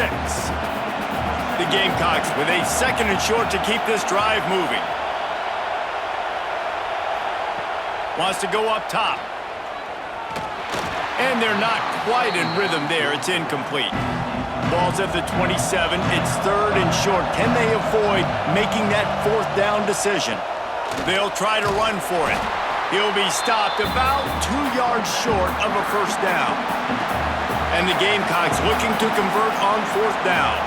The Gamecocks with a second and short to keep this drive moving. Wants to go up top. And they're not quite in rhythm there. It's incomplete. Ball's at the 27. It's third and short. Can they avoid making that fourth down decision? They'll try to run for it. He'll be stopped about 2 yards short of a first down. And the Gamecocks looking to convert on fourth down.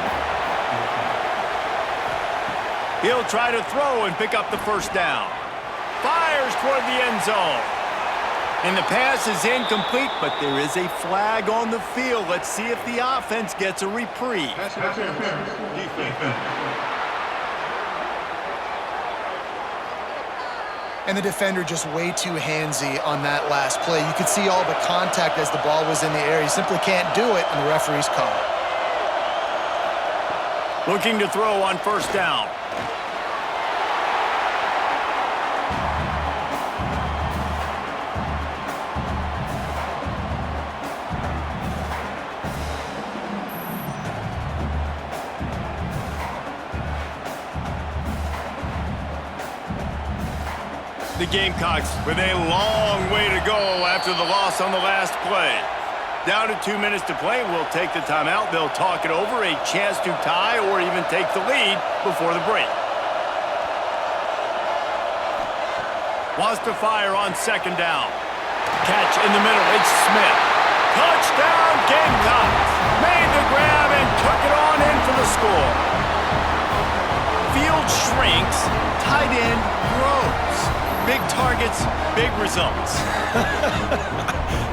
He'll try to throw and pick up the first down. Fires toward the end zone. And the pass is incomplete, but there is a flag on the field. Let's see if the offense gets a reprieve. And the defender just way too handsy on that last play. You could see all the contact as the ball was in the air. He simply can't do it, and the referee's call it. Looking to throw on first down. The Gamecocks with a long way to go after the loss on the last play. Down to 2 minutes to play. We'll take the timeout. They'll talk it over. A chance to tie or even take the lead before the break. Wants to fire on second down. Catch in the middle. It's Smith. Touchdown Gamecocks. Made the grab and took it on in for the score. Field shrinks. Tight end grows. big targets, big results.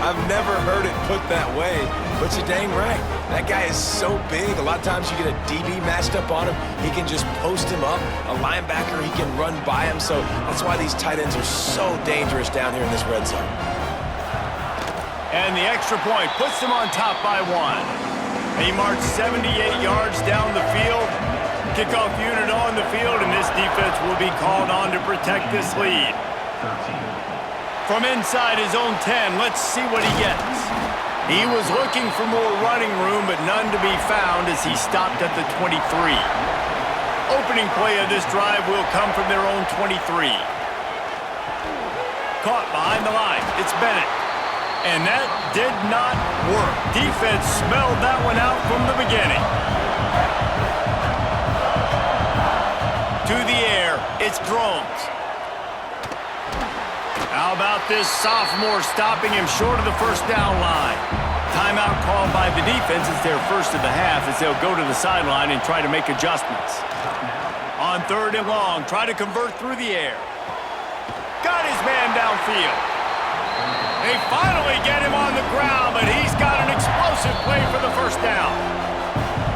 I've never heard it put that way, but you're dang right. That guy is so big. A lot of times you get a DB matched up on him. He can just post him up. A linebacker, he can run by him. So that's why these tight ends are so dangerous down here in this red zone. And the extra point puts them on top by 1. He marched 78 yards down the field. Kickoff unit on the field, and this defense will be called on to protect this lead. From inside his own 10, let's see what he gets. He was looking for more running room, but none to be found as he stopped at the 23. Opening play of this drive will come from their own 23. Caught behind the line. It's Bennett. And that did not work. Defense smelled that one out from the beginning. To the air, it's Drones. How about this sophomore stopping him short of the first down line? Timeout called by the defense. It's their first of the half as they'll go to the sideline and try to make adjustments. On 3rd and long, try to convert through the air. Got his man downfield. They finally get him on the ground, but he's got an explosive play for the first down.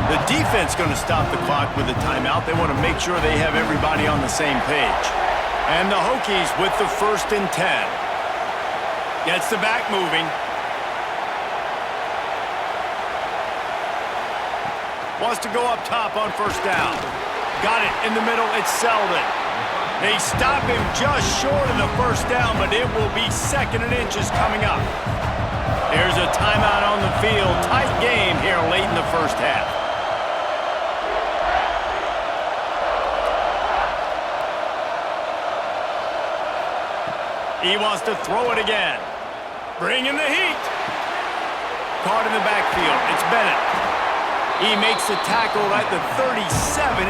The defense going to stop the clock with a timeout. They want to make sure they have everybody on the same page. And the Hokies with the 1st and 10. Gets the back moving. Wants to go up top on 1st down. Got it in the middle. It's Selden. They stop him just short of the 1st down, but it will be 2nd and inches coming up. There's a timeout on the field. Tight game here late in the first half. He wants to throw it again. Bringing the heat. Caught in the backfield. It's Bennett. He makes the tackle at the 37.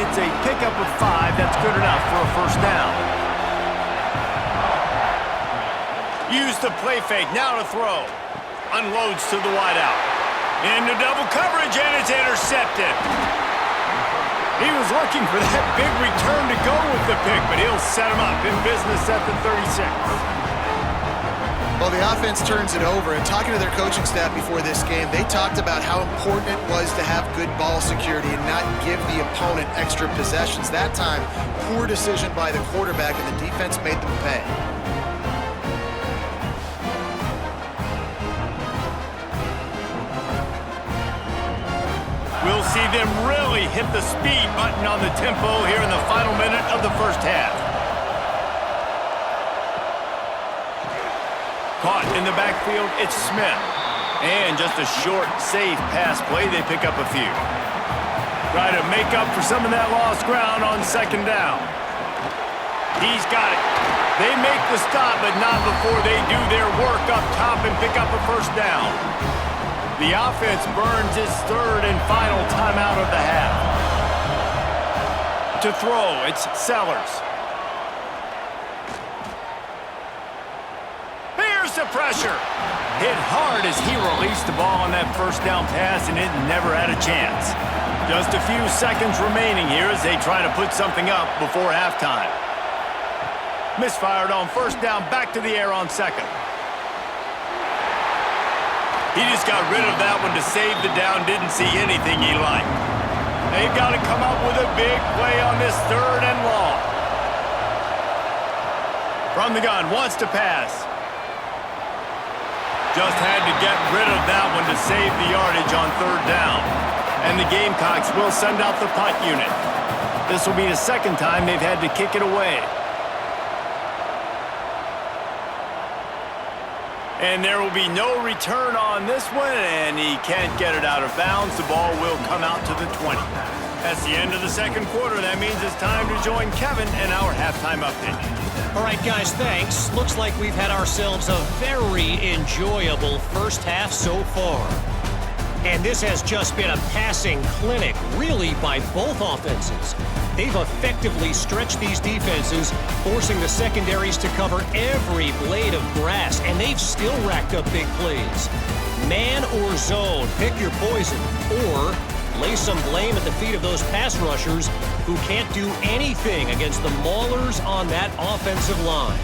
It's a pickup of 5. That's good enough for a 1st down. Use the play fake. Now to throw. Unloads to the wideout. Into double coverage, and it's intercepted. He was looking for that big return to go with the pick, but he'll set him up in business at the 36. Well, the offense turns it over, and talking to their coaching staff before this game, they talked about how important it was to have good ball security and not give the opponent extra possessions. That time, poor decision by the quarterback, and the defense made them pay. We'll see them really hit the speed button on the tempo here in the final minute of the first half. Caught in the backfield, it's Smith. And just a short, safe pass play, they pick up a few. Try to make up for some of that lost ground on 2nd down. He's got it. They make the stop, but not before they do their work up top and pick up a 1st down. The offense burns its 3rd and final timeout of the half. To throw, it's Sellers. The pressure. Hit hard as he released the ball on that 1st down pass, and it never had a chance. Just a few seconds remaining here as they try to put something up before halftime. Misfired on 1st down, back to the air on 2nd. He just got rid of that one to save the down, didn't see anything he liked. They've got to come up with a big play on this 3rd and long. From the gun, wants to pass. Just had to get rid of that one to save the yardage on 3rd down. And the Gamecocks will send out the punt unit. This will be the 2nd time they've had to kick it away. And there will be no return on this one, and he can't get it out of bounds. The ball will come out to the 20. That's the end of the 2nd quarter. That means it's time to join Kevin in our halftime update. All right, guys, thanks. Looks like we've had ourselves a very enjoyable first half so far. And this has just been a passing clinic, really, by both offenses. They've effectively stretched these defenses, forcing the secondaries to cover every blade of grass, and they've still racked up big plays. Man or zone, pick your poison, or lay some blame at the feet of those pass rushers who can't do anything against the maulers on that offensive line.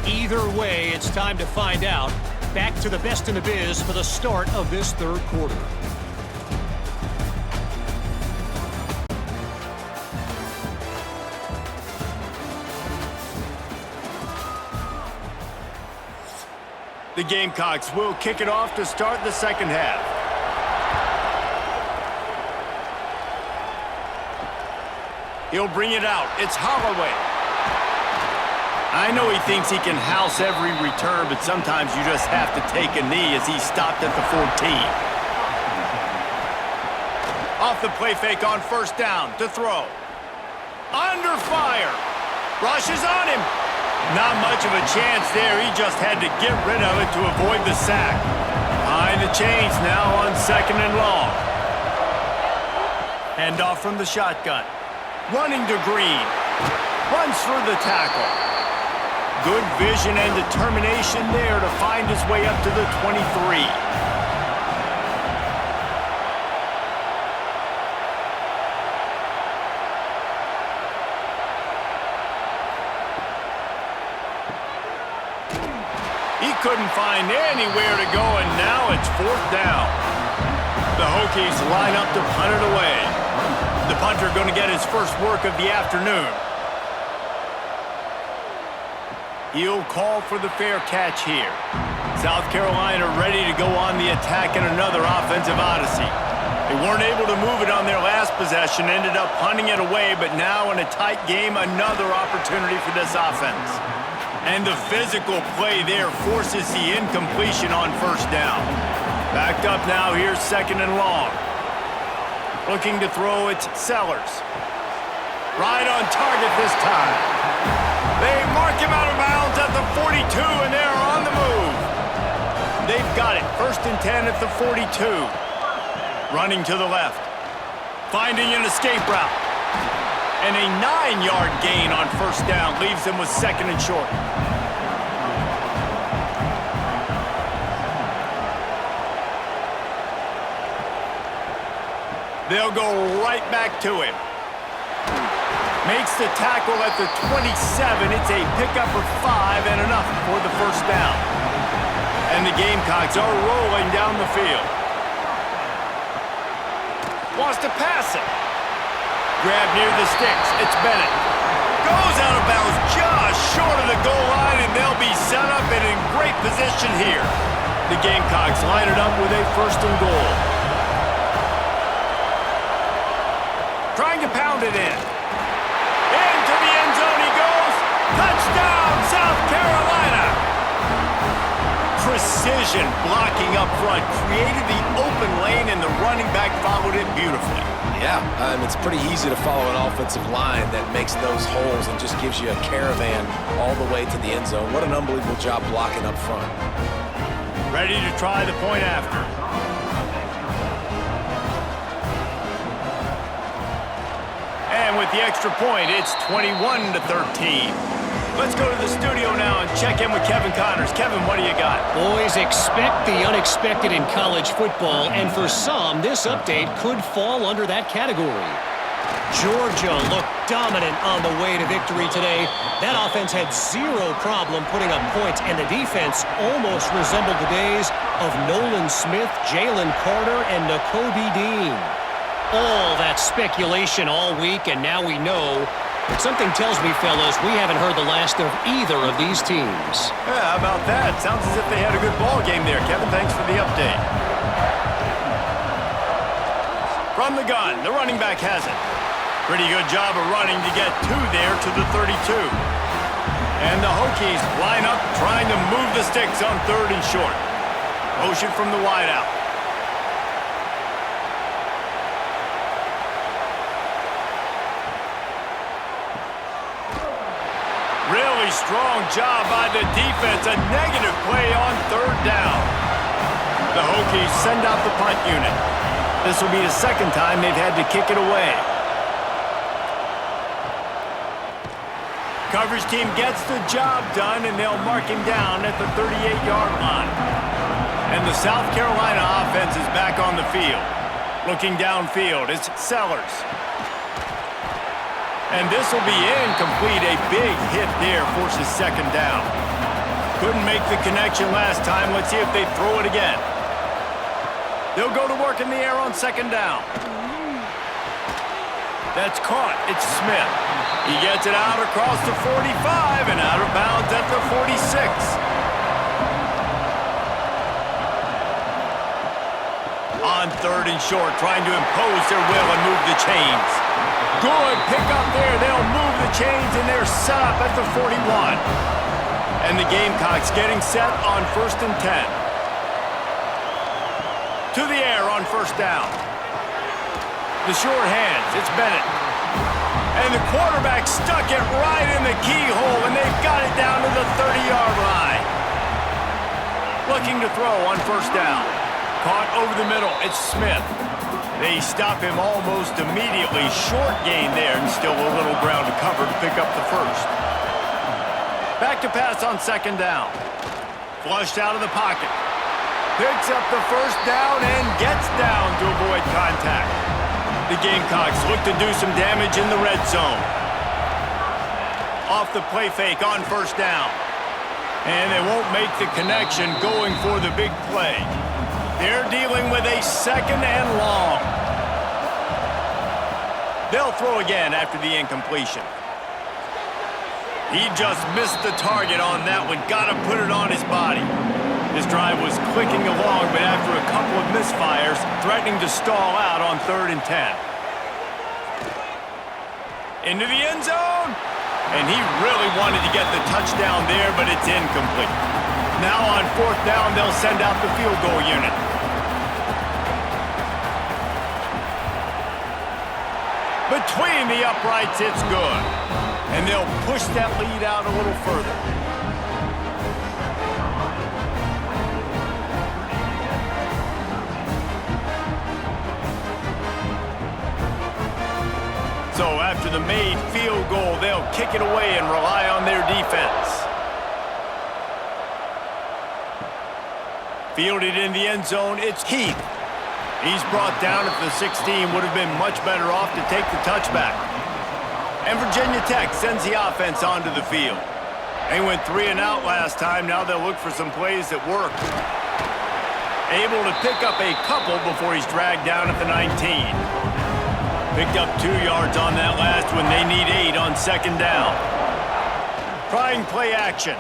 Either way, it's time to find out. Back to the best in the biz for the start of this third quarter. The Gamecocks will kick it off to start the second half. He'll bring it out. It's Holloway. I know he thinks he can house every return, but sometimes you just have to take a knee as he stopped at the 14. Off the play fake on first down to throw. Under fire. Rushes on him. Not much of a chance there. He just had to get rid of it to avoid the sack. Behind the chains now on second and long. Handoff from the shotgun. Running to Green. Runs through the tackle. Good vision and determination there to find his way up to the 23. He couldn't find anywhere to go, and now it's fourth down. The Hokies line up to punt it away. The punter going to get his first work of the afternoon. He'll call for the fair catch here. South Carolina ready to go on the attack in another offensive odyssey. They weren't able to move it on their last possession, ended up punting it away, but now in a tight game, another opportunity for this offense. And the physical play there forces the incompletion on first down. Backed up now, here's second and long. Looking to throw, it's Sellers. Right on target this time. They mark him out of bounds at the 42, and they're on the move. They've got it. First and 10 at the 42. Running to the left. Finding an escape route. And a 9-yard gain on first down leaves them with second and short. They'll go right back to him. Makes the tackle at the 27. It's a pickup of 5 and enough for the first down. And the Gamecocks are rolling down the field. Wants to pass it. Grab near the sticks. It's Bennett. Goes out of bounds just short of the goal line, and they'll be set up and in great position here. The Gamecocks line it up with a first and goal. Trying to pound it in. Into the end zone he goes. Touchdown, South Carolina. Precision blocking up front created the open lane, and the running back followed it beautifully. Yeah, it's pretty easy to follow an offensive line that makes those holes and just gives you a caravan all the way to the end zone. What an unbelievable job blocking up front. Ready to try the point after. And with the extra point, it's 21-13. Let's go to the studio now and check in with Kevin Connors. Kevin, what do you got? Boys, expect the unexpected in college football, and for some, this update could fall under that category. Georgia looked dominant on the way to victory today. That offense had zero problem putting up points, and the defense almost resembled the days of Nolan Smith, Jalen Carter, and Nakobe Dean. All that speculation all week, and now we know. But something tells me, fellas, we haven't heard the last of either of these teams. Yeah, how about that? Sounds as if they had a good ball game there, Kevin. Thanks for the update. From the gun, the running back has it. Pretty good job of running to get 2 there to the 32. And the Hokies line up trying to move the sticks on third and short. Motion from the wideout. Really strong job by the defense. A negative play on third down. The Hokies send out the punt unit. This will be the second time they've had to kick it away. Coverage team gets the job done, and they'll mark him down at the 38-yard line. And the South Carolina offense is back on the field. Looking downfield, it's Sellers. And this will be incomplete. A big hit there forces second down. Couldn't make the connection last time. Let's see if they throw it again. They'll go to work in the air on second down. That's caught. It's Smith. He gets it out across the 45 and out of bounds at the 46. On third and short, trying to impose their will and move the chains. Good pick up there. They'll move the chains, and they're set up at the 41. And the Gamecocks getting set on 1st and 10. To the air on first down. The short hands. It's Bennett. And the quarterback stuck it right in the keyhole, and they've got it down to the 30-yard line. Looking to throw on first down. Caught over the middle. It's Smith. They stop him almost immediately. Short gain there, and still a little ground to cover to pick up the first. Back to pass on second down. Flushed out of the pocket. Picks up the first down and gets down to avoid contact. The Gamecocks look to do some damage in the red zone. Off the play fake on first down. And they won't make the connection going for the big play. They're dealing with a second and long. They'll throw again after the incompletion. He just missed the target on that one. Got to put it on his body. This drive was clicking along, but after a couple of misfires, threatening to stall out on 3rd and 10. Into the end zone. And he really wanted to get the touchdown there, but it's incomplete. Now on 4th down, they'll send out the field goal unit. Between the uprights, it's good. And they'll push that lead out a little further. So after the made field goal, they'll kick it away and rely on their defense. Fielded in the end zone, it's Heath. He's brought down at the 16, would have been much better off to take the touchback. And Virginia Tech sends the offense onto the field. They went 3 and out last time. Now they'll look for some plays that work. Able to pick up a couple before he's dragged down at the 19. Picked up 2 yards on that last one. They need 8 on second down. Trying play action.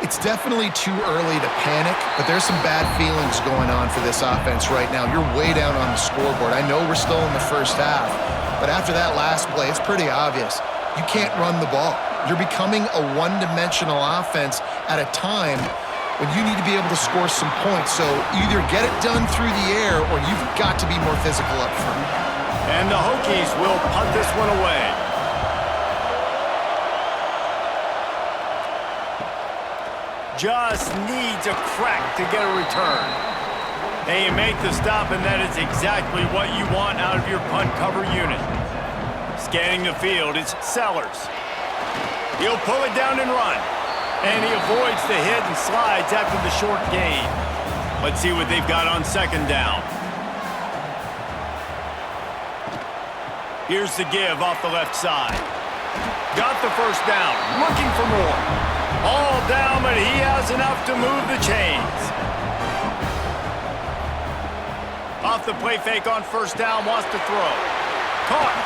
It's definitely too early to panic, but there's some bad feelings going on for this offense right now. You're way down on the scoreboard. I know we're still in the first half, but after that last play, it's pretty obvious. You can't run the ball. You're becoming a one-dimensional offense at a time when you need to be able to score some points. So either get it done through the air or you've got to be more physical up front. And the Hokies will punt this one away. Just needs a crack to get a return. They make the stop, and that is exactly what you want out of your punt cover unit. Scanning the field, it's Sellers. He'll pull it down and run. And he avoids the hit and slides after the short gain. Let's see what they've got on second down. Here's the give off the left side. Got the first down, looking for more. All down, but he has enough to move the chains. Off the play fake on first down, wants to throw. Caught.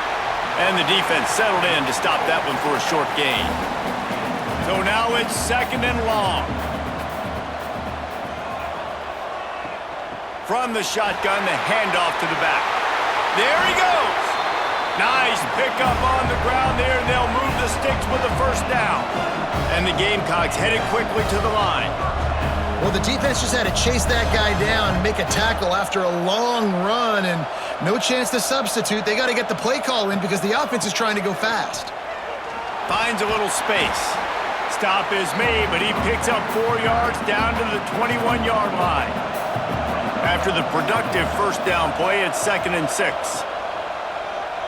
And the defense settled in to stop that one for a short gain. So now it's second and long. From the shotgun, the handoff to the back. There he goes. Nice pickup on the ground there, and they'll move the sticks with the first down. And the Gamecocks headed quickly to the line. Well, the defense just had to chase that guy down and make a tackle after a long run, and no chance to substitute. They got to get the play call in because the offense is trying to go fast. Finds a little space. Stop is made, but he picks up 4 yards down to the 21-yard line. After the productive first down play, it's 2nd and 6.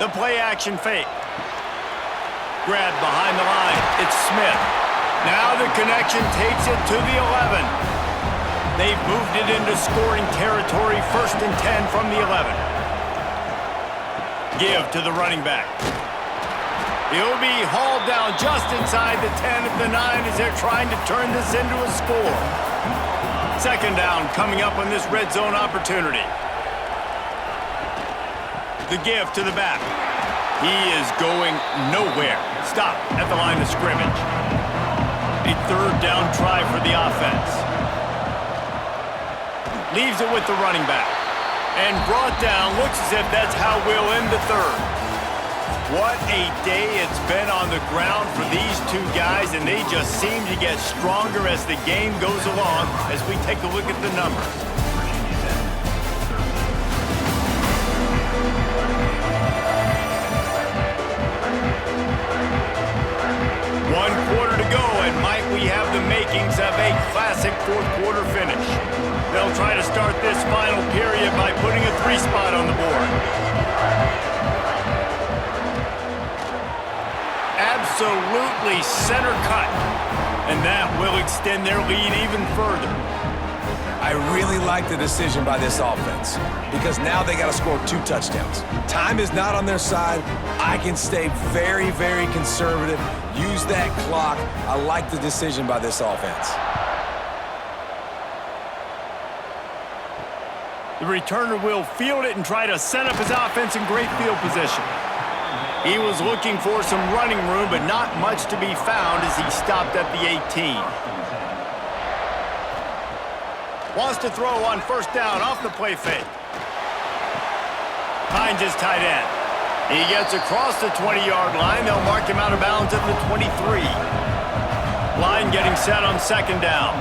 The play action fake. Grabbed behind the line. It's Smith. Now the connection takes it to the 11. They've moved it into scoring territory, 1st and 10 from the 11. Give to the running back. He'll be hauled down just inside the 10 at the 9 as they're trying to turn this into a score. Second down coming up on this red zone opportunity. The give to the back. He is going nowhere. Stop at the line of scrimmage. A third down try for the offense. Leaves it with the running back. And brought down. Looks as if that's how we'll end the third. What a day it's been on the ground for these two guys, and they just seem to get stronger as the game goes along as we take a look at the numbers. One quarter to go, and might we have the makings of a classic fourth quarter finish. They'll try to start this final period by putting a 3 spot on the board. Absolutely center cut, and that will extend their lead even further. I really like the decision by this offense because now they got to score 2 touchdowns. Time is not on their side. I can stay very, very conservative, use that clock. I like the decision by this offense. The returner will field it and try to set up his offense in great field position. He was looking for some running room, but not much to be found as he stopped at the 18. Wants to throw on first down off the play fake. Finds his tight end. He gets across the 20-yard line. They'll mark him out of bounds at the 23. Line getting set on second down.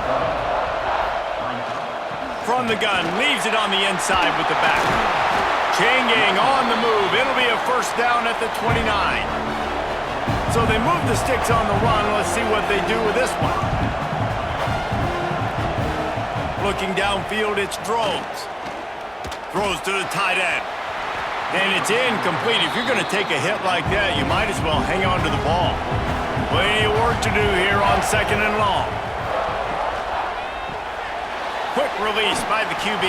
From the gun, leaves it on the inside with the back. Chain gang on the move. It'll be a first down at the 29. So they move the sticks on the run. Let's see what they do with this one. Looking downfield, it's Drones. Throws to the tight end. And it's incomplete. If you're going to take a hit like that, you might as well hang on to the ball. Plenty of work to do here on second and long. Quick release by the QB.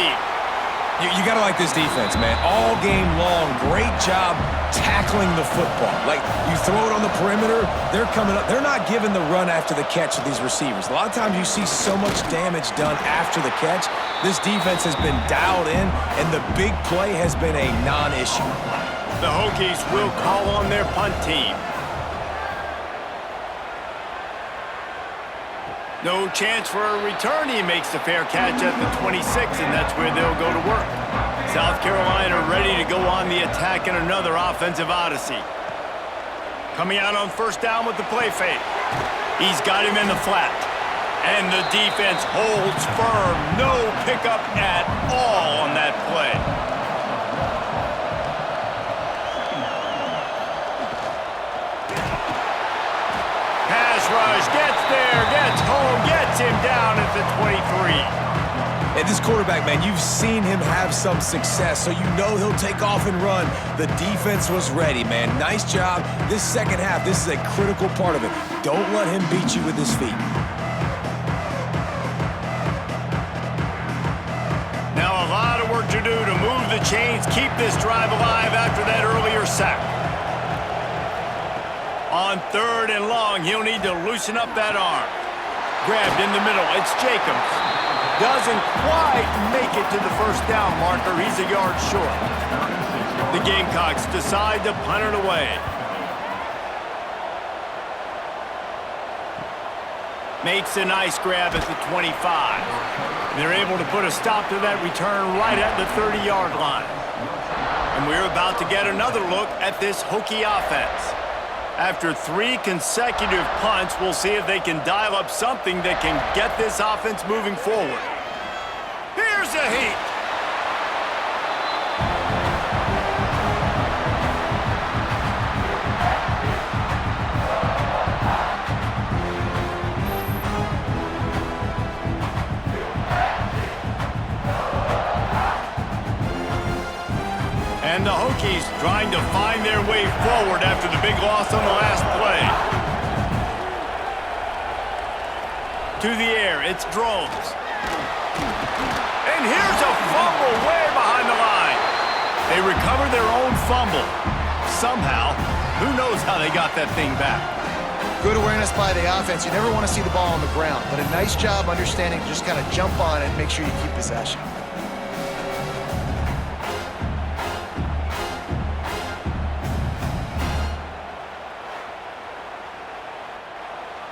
You got to like this defense, man. All game long, great job tackling the football. Like, you throw it on the perimeter, they're coming up. They're not giving the run after the catch of these receivers. A lot of times you see so much damage done after the catch. This defense has been dialed in, and the big play has been a non-issue. The Hokies will call on their punt team. No chance for a return. He makes the fair catch at the 26, and that's where they'll go to work. South Carolina ready to go on the attack in another offensive odyssey. Coming out on first down with the play fake. He's got him in the flat. And the defense holds firm. No pickup at all on that play. Pass rush, gets there, gets home, gets him down at the 23. And this quarterback, man, you've seen him have some success, so you know he'll take off and run. The defense was ready, man. Nice job. This second half, this is a critical part of it. Don't let him beat you with his feet. Now a lot of work to do to move the chains, keep this drive alive after that earlier sack. On third and long, he'll need to loosen up that arm. Grabbed in the middle, it's Jacobs. Doesn't quite make it to the first down marker. He's a yard short. The Gamecocks decide to punt it away. Makes a nice grab at the 25. They're able to put a stop to that return right at the 30-yard line. And we're about to get another look at this Hokie offense. After 3 consecutive punts, we'll see if they can dial up something that can get this offense moving forward. Here's the heat. And the Hokies trying to find their way forward after the big loss on the last play. To the air, it's Drones. And here's a fumble way behind the line. They recover their own fumble. Somehow, Who knows how they got that thing back? Good awareness by the offense. You never want to see the ball on the ground, but a nice job understanding to just kind of jump on it and make sure you keep possession.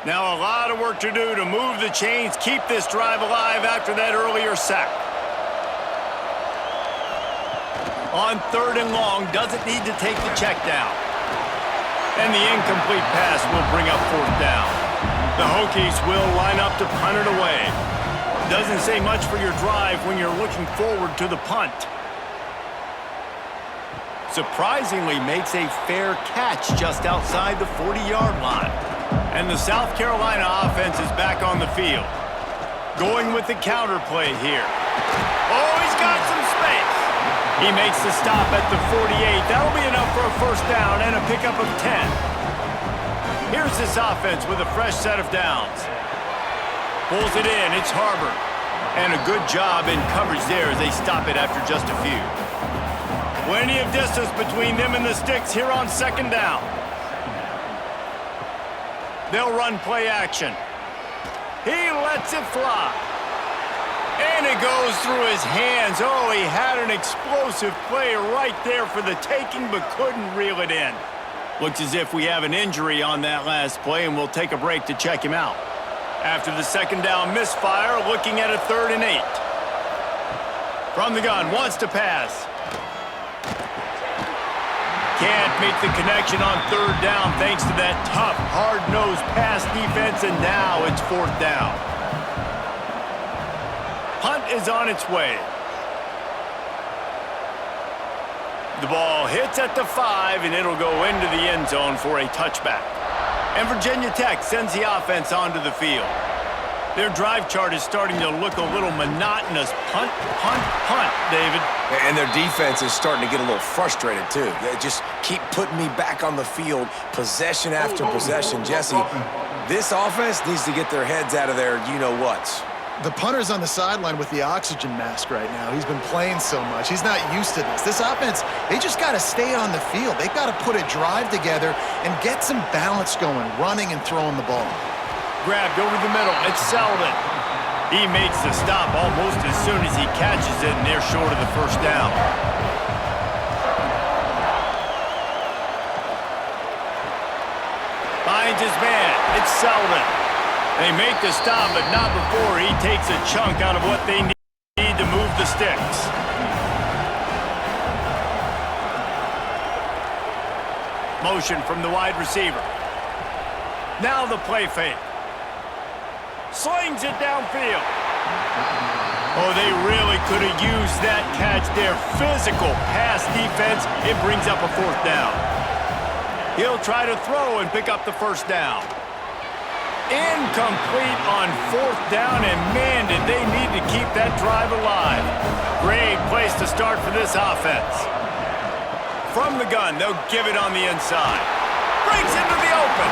Now a lot of work to do to move the chains, keep this drive alive after that earlier sack. On 3rd and long, doesn't need to take the check down. And the incomplete pass will bring up 4th down. The Hokies will line up to punt it away. Doesn't say much for your drive when you're looking forward to the punt. Surprisingly makes a fair catch just outside the 40-yard line. And the South Carolina offense is back on the field. Going with the counter play here. Oh, he's got some space. He makes the stop at the 48. That'll be enough for a 1st down and a pickup of 10. Here's this offense with a fresh set of downs. Pulls it in. It's Harbor. And a good job in coverage there as they stop it after just a few. Plenty of distance between them and the sticks here on 2nd down. They'll run play action. He lets it fly. And it goes through his hands. Oh, he had an explosive play right there for the taking, but couldn't reel it in. Looks as if we have an injury on that last play, and we'll take a break to check him out. After the 2nd down misfire, looking at a 3rd and 8. From the gun, wants to pass. Can't make the connection on 3rd down thanks to that tough, hard-nosed pass defense, and now it's 4th down. Punt is on its way. The ball hits at the 5, and it'll go into the end zone for a touchback. And Virginia Tech sends the offense onto the field. Their drive chart is starting to look a little monotonous. Punt, punt, punt, David. And their defense is starting to get a little frustrated, too. They just keep putting me back on the field, possession after possession. Jesse, this offense needs to get their heads out of their you-know-whats. The punter's on the sideline with the oxygen mask right now. He's been playing so much. He's not used to this. This offense, they just got to stay on the field. They've got to put a drive together and get some balance going, running and throwing the ball. Grabbed over the middle. It's Selden. He makes the stop almost as soon as he catches it, and they're short of the 1st down. Finds his man. It's Selden. They make the stop, but not before he takes a chunk out of what they need to move the sticks. Motion from the wide receiver. Now the play fake. Slings it downfield. Oh, they really could have used that catch there. Physical pass defense. It brings up a 4th down. He'll try to throw and pick up the 1st down. Incomplete on 4th down, and man, did they need to keep that drive alive. Great place to start for this offense. From the gun, they'll give it on the inside. Breaks into the open.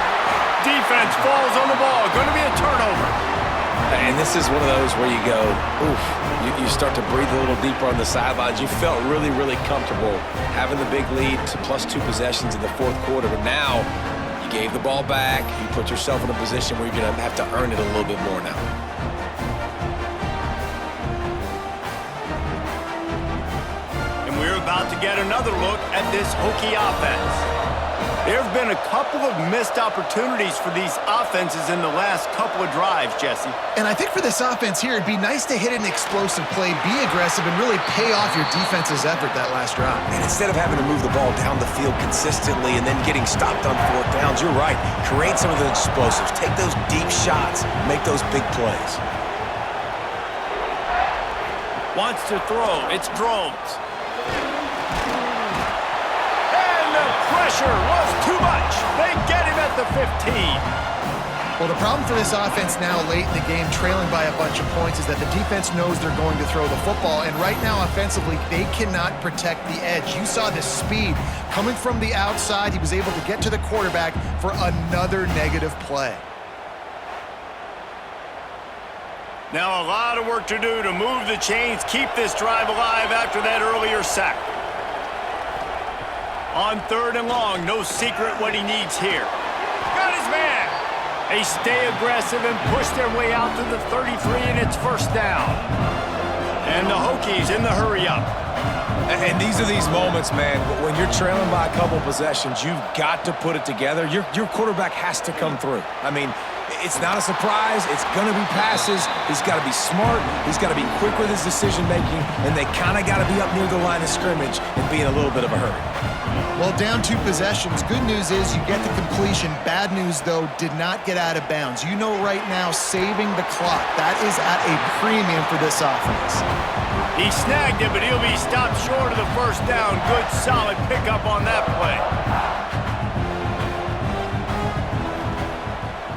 Defense falls on the ball. Going to be a turnover. And this is one of those where you go, oof, you start to breathe a little deeper on the sidelines. You felt really, really comfortable having the big lead to +2 possessions in the 4th quarter, but now you gave the ball back. You put yourself in a position where you're going to have to earn it a little bit more now. And we're about to get another look at this Hokie offense. There have been a couple of missed opportunities for these offenses in the last couple of drives, Jesse. And I think for this offense here, it'd be nice to hit an explosive play, be aggressive, and really pay off your defense's effort that last drive. And instead of having to move the ball down the field consistently and then getting stopped on 4th downs, you're right. Create some of those explosives. Take those deep shots. Make those big plays. Wants to throw. It's Drones. Pressure was too much. They get him at the 15. Well, the problem for this offense now late in the game, trailing by a bunch of points, is that the defense knows they're going to throw the football, and right now offensively, they cannot protect the edge. You saw the speed coming from the outside. He was able to get to the quarterback for another negative play. Now a lot of work to do to move the chains, keep this drive alive after that earlier sack. On 3rd and long, no secret what he needs here. Got his man. They stay aggressive and push their way out to the 33, and it's 1st down. And the Hokies in the hurry-up. And these are these moments, man, when you're trailing by a couple possessions, you've got to put it together. Your quarterback has to come through. I mean, it's not a surprise. It's going to be passes. He's got to be smart. He's got to be quick with his decision-making, and they kind of got to be up near the line of scrimmage and be in a little bit of a hurry. Well, down 2 possessions. Good news is you get the completion. Bad news, though, did not get out of bounds. You know right now, saving the clock. That is at a premium for this offense. He snagged it, but he'll be stopped short of the 1st down. Good, solid pickup on that play.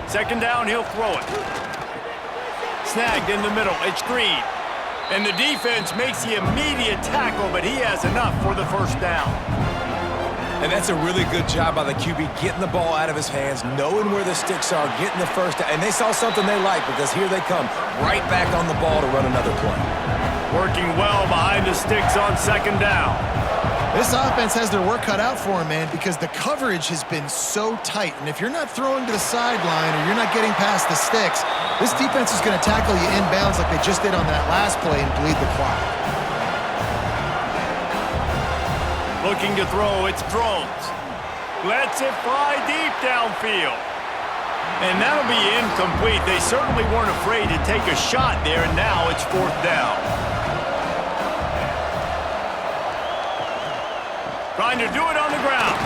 2nd down, he'll throw it. Snagged in the middle. It's Green. And the defense makes the immediate tackle, but he has enough for the 1st down. And that's a really good job by the QB, getting the ball out of his hands, knowing where the sticks are, getting the 1st down. And they saw something they like because here they come, right back on the ball to run another play. Working well behind the sticks on 2nd down. This offense has their work cut out for them, man, because the coverage has been so tight. And if you're not throwing to the sideline or you're not getting past the sticks, this defense is going to tackle you inbounds like they just did on that last play and bleed the clock. Looking to throw, it's Drones. Lets it fly deep downfield. And that'll be incomplete. They certainly weren't afraid to take a shot there, and now it's 4th down. Trying to do it on the ground.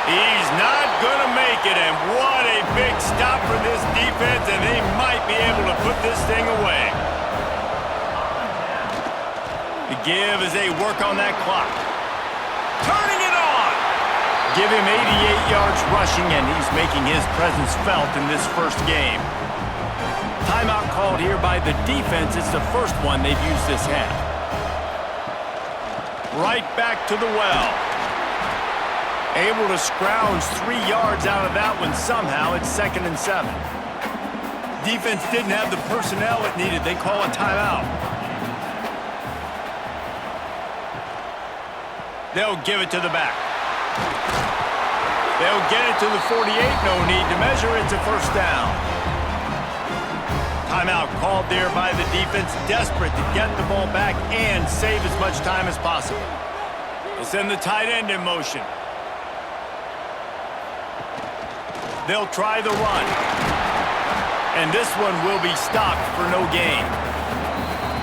He's not going to make it, and what a big stop for this defense, and they might be able to put this thing away. The give as they work on that clock. Turning it on! Give him 88 yards rushing, and he's making his presence felt in this 1st game. Timeout called here by the defense. It's the 1st one they've used this half. Right back to the well. Able to scrounge 3 yards out of that one somehow. It's 2nd and 7. Defense didn't have the personnel it needed. They call a timeout. They'll give it to the back. They'll get it to the 48. No need to measure. It's a 1st down. Timeout called there by the defense, desperate to get the ball back and save as much time as possible. They'll send the tight end in motion. They'll try the run. And this one will be stopped for no gain.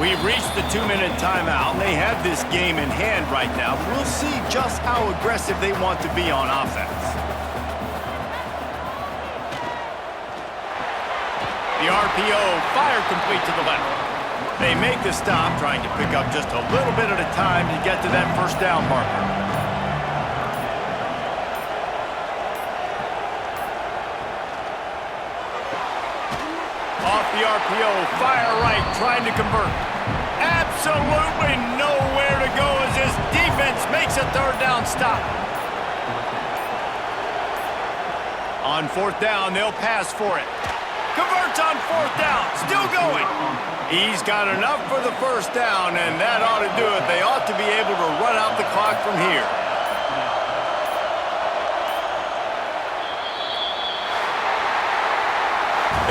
We've reached the 2-minute timeout, and they have this game in hand right now. We'll see just how aggressive they want to be on offense. The RPO, fire complete to the left. They make the stop, trying to pick up just a little bit at a time to get to that 1st down marker. Off the RPO, fire right, trying to convert. Absolutely nowhere to go as this defense makes a 3rd down stop. On 4th down, they'll pass for it. Converts on 4th down, still going. He's got enough for the 1st down, and that ought to do it. They ought to be able to run out the clock from here.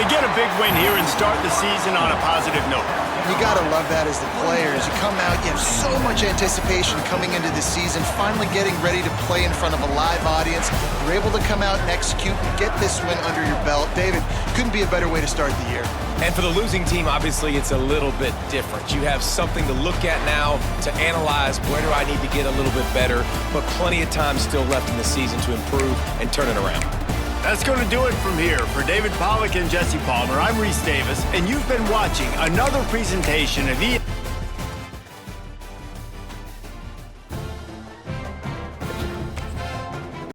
They get a big win here and start the season on a positive note. You got to love that as the players. You come out, you have so much anticipation coming into the season, finally getting ready to play in front of a live audience. You're able to come out and execute and get this win under your belt. David, couldn't be a better way to start the year. And for the losing team, obviously, it's a little bit different. You have something to look at now to analyze where do I need to get a little bit better, but plenty of time still left in the season to improve and turn it around. That's going to do it from here. For David Pollack and Jesse Palmer, I'm Reese Davis, and you've been watching another presentation of